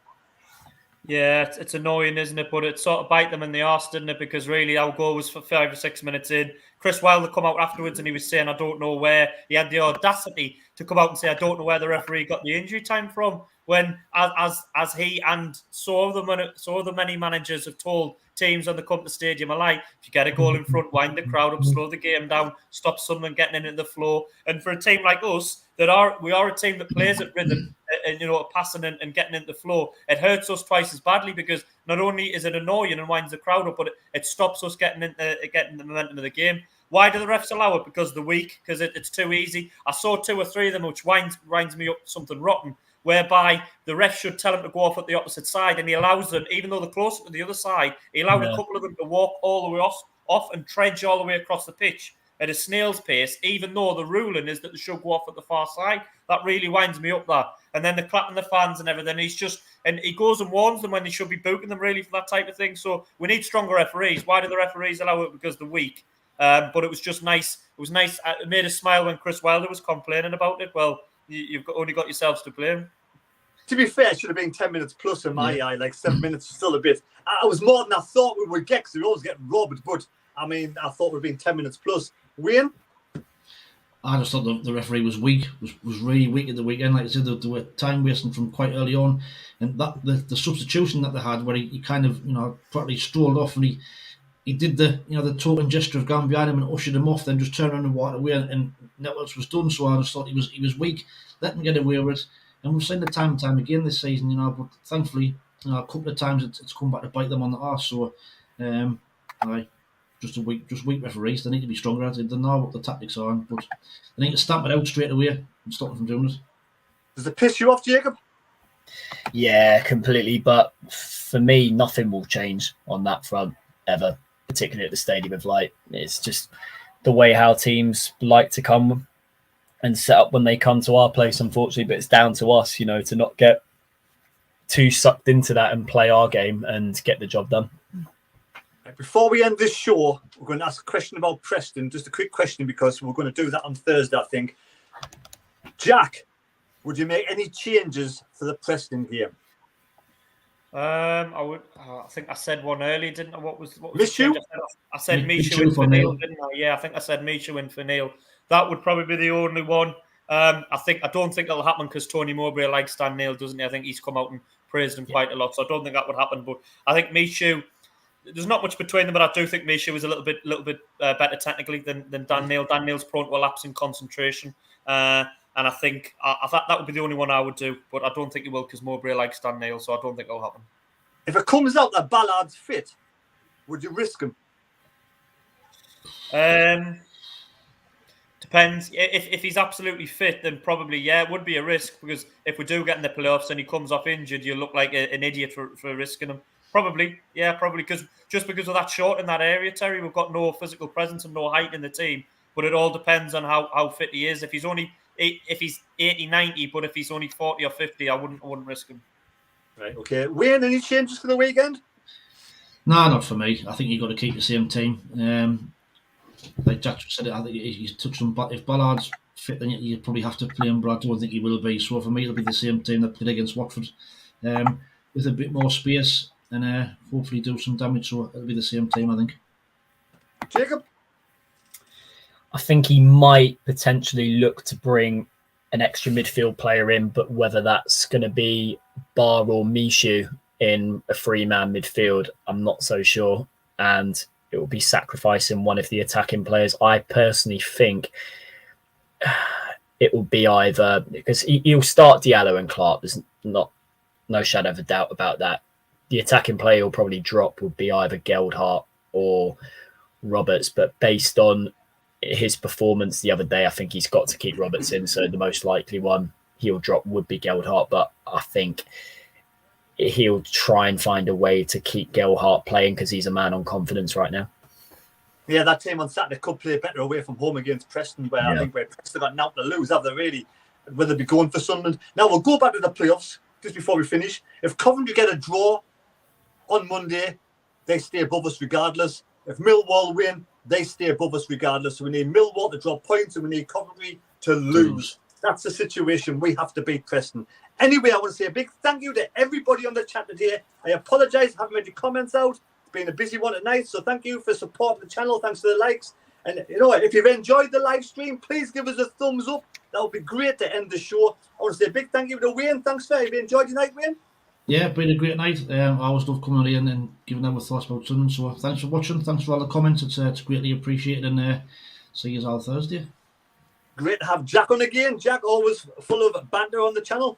Yeah, it's annoying, isn't it? But it sort of bite them in the arse, didn't it? Because really, our goal was for 5 or 6 minutes in. Chris Wilder come out afterwards and he was saying, I don't know where. He had the audacity to come out and say, I don't know where the referee got the injury time from. When, as he and so the many managers have told teams when they come to the stadium alike, if you get a goal in front, wind the crowd up, slow the game down, stop Sunderland getting into the flow. And for a team like us, we are a team that plays at rhythm and passing and getting into the flow. It hurts us twice as badly because not only is it annoying and winds the crowd up, but it stops us getting the momentum of the game. Why do the refs allow it? Because they're weak, because it's too easy. I saw 2 or 3 of them, which winds me up something rotten, whereby the ref should tell him to go off at the opposite side, and he allows them, even though they're closer to the other side, he allowed a couple of them to walk all the way off and trudge all the way across the pitch at a snail's pace, even though the ruling is that they should go off at the far side. That really winds me up, that. And then they're clapping the fans and everything. And he goes and warns them when they should be booting them, really, for that type of thing. So we need stronger referees. Why do the referees allow it? Because they're weak. But it was just nice. It was nice. It made us smile when Chris Wilder was complaining about it. Well, you've only got yourselves to blame. To be fair, it should have been 10 minutes plus in my eye. Like 7 minutes is still a bit. I was more than I thought we would get because we always get robbed. But, I mean, I thought it would have been 10 minutes plus. Wayne? I just thought the referee was weak, was really weak at the weekend. Like I said, there were time wasting from quite early on. And that the substitution that they had where he kind of, practically strolled off and he did the token gesture of going behind him and ushered him off, then just turned around and walked away and nothing else was done. So I just thought he was weak, let him get away with it. And we've seen it time and time again this season, but thankfully, a couple of times it's come back to bite them on the arse. So, just weak referees. They need to be stronger. They know what the tactics are, but they need to stamp it out straight away and stop them from doing it. Does it piss you off, Jacob? Yeah, completely. But for me, nothing will change on that front ever, particularly at the Stadium of Light. It's just the way how teams like to come and set up when they come to our place, unfortunately. But it's down to us, to not get too sucked into that and play our game and get the job done. Before we end this show, we're going to ask a question about Preston. Just a quick question because we're going to do that on Thursday, I think. Jack, would you make any changes for the Preston game? I would. I think I said one earlier, didn't I? What was Michu? I said Michu and Phillie, didn't I? Yeah, I think I said Michu and Phillie. That would probably be the only one. I don't think it'll happen because Tony Mowbray likes Dan Neil, doesn't he? I think he's come out and praised him quite a lot, so I don't think that would happen. But I think Michu, there's not much between them, but I do think Michu is a little bit better technically than Dan Neil. Dan Neil's prone to a lapse in concentration, and I think that would be the only one I would do. But I don't think he will because Mowbray likes Dan Neil, so I don't think it'll happen. If it comes out that Ballard's fit, would you risk him? Depends. If he's absolutely fit, then probably, yeah, it would be a risk because if we do get in the playoffs and he comes off injured, you look like an idiot for risking him. Probably, because of that short in that area, Terry, we've got no physical presence and no height in the team. But it all depends on how fit he is. If he's 80, 90, but if he's only 40 or 50, I wouldn't risk him. Right, okay. Wayne, any changes for the weekend? No, not for me. I think you've got to keep the same team. Like Jack said, I think he's touched on. But if Ballard's fit, then you probably have to play him. But I don't think he will be. So for me, it'll be the same team that played against Watford, with a bit more space and hopefully do some damage. So it'll be the same team, I think. Jacob? I think he might potentially look to bring an extra midfield player in, but whether that's going to be Ba or Mishu in a 3-man midfield, I'm not so sure. And it will be sacrificing one of the attacking players. I personally think it will be either, because he'll start Diallo and Clark. There's no shadow of a doubt about that. The attacking player will probably drop would be either Gelhardt or Roberts, but based on his performance the other day, I think he's got to keep Roberts in. So the most likely one he'll drop would be Gelhardt, but I think he'll try and find a way to keep Gelhardt playing because he's a man on confidence right now. Yeah, that team on Saturday could play better away from home against Preston, where I think Preston got nothing to lose, have they really? Whether they be going for Sunderland. Now we'll go back to the playoffs just before we finish. If Coventry get a draw on Monday, they stay above us regardless. If Millwall win, they stay above us regardless. So we need Millwall to draw points and we need Coventry to lose. That's the situation. We have to beat Preston. Anyway, I want to say a big thank you to everybody on the chat today. I apologise, I haven't read your comments out. It's been a busy one tonight, so thank you for supporting the channel. Thanks for the likes. And you know, if you've enjoyed the live stream, please give us a thumbs up. That would be great to end the show. I want to say a big thank you to Wayne. Thanks for it. Have you enjoyed your night, Wayne? Yeah, been a great night. I always love coming in and giving our thoughts about Sunderland. So thanks for watching. Thanks for all the comments. It's greatly appreciated. And see you all Thursday. Great to have Jack on again. Jack, always full of banter on the channel.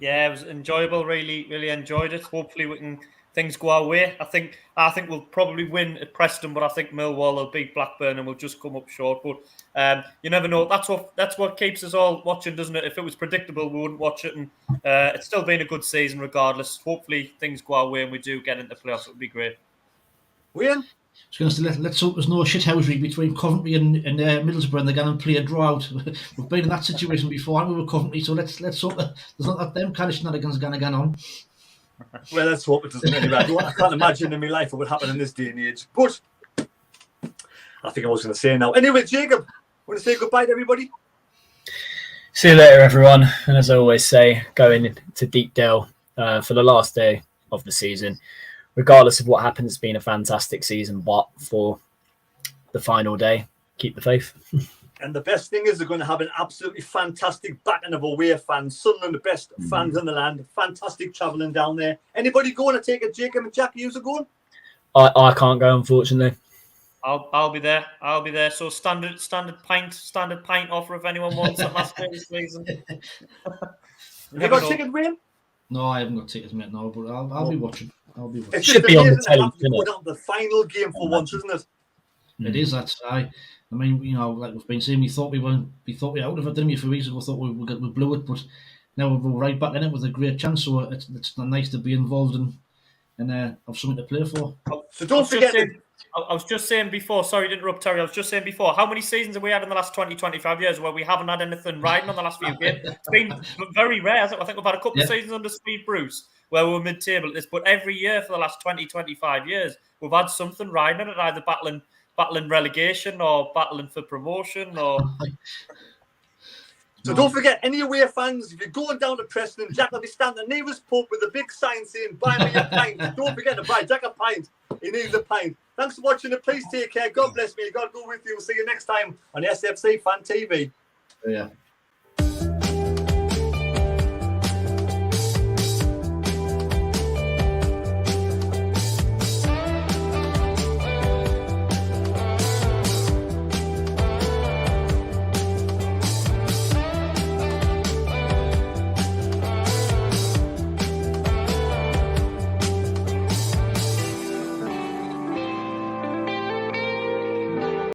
Yeah, it was enjoyable. Really enjoyed it. Hopefully things go our way. I think we'll probably win at Preston, but I think Millwall will beat Blackburn and we'll just come up short. But you never know. That's what keeps us all watching, doesn't it? If it was predictable, we wouldn't watch it. And it's still been a good season regardless. Hopefully things go our way and we do get into playoffs. It would be great. Wayne? I was going to say, let's hope there's no shithousery between Coventry and Middlesbrough and they're going to play a draw out. We've been in that situation before, haven't we, with Coventry? So let's hope that there's not them kind of shenanigans going to go on. Well, let's hope it doesn't anyway. I can't imagine in my life what would happen in this day and age. But I think I was going to say now. Anyway, Jacob, want to say goodbye to everybody? See you later, everyone. And as I always say, going to Deep Dale for the last day of the season. Regardless of what happens, it's been a fantastic season, but for the final day, keep the faith. And the best thing is they're going to have an absolutely fantastic backing of away fans. Sunderland, the best fans in the land. Fantastic travelling down there. Anybody going to take it? Jacob and Jack, you are going? I can't go, unfortunately. I'll be there. I'll be there. So standard pint offer if anyone wants it last day of the season. You got tickets, Wayne? No, I haven't got tickets, mate. No, but I'll be watching. It should be on the telly, the final game for once, isn't it? It is. I mean, you know, like we've been saying, we thought we were out of it, didn't we? A few weeks ago, thought we blew it, but now we're right back in it with a great chance. So it's nice to be involved and have something to play for. So don't forget. I was just saying before, sorry to interrupt, Terry. I was just saying before, how many seasons have we had in the last 20, 25 years where we haven't had anything riding on the last few games? It's been very rare. I think we've had a couple of seasons under Steve Bruce where we were mid-table at this, but every year for the last 20, 25 years, we've had something riding on it, either battling relegation or battling for promotion or... So don't forget, any away fans, if you're going down to Preston, Jack will be standing at the nearest pub with a big sign saying, buy me a pint. Don't forget to buy Jack a pint. He needs a pint. Thanks for watching it. Please take care. God bless me. God go with you. We'll see you next time on SFC Fan TV. Yeah.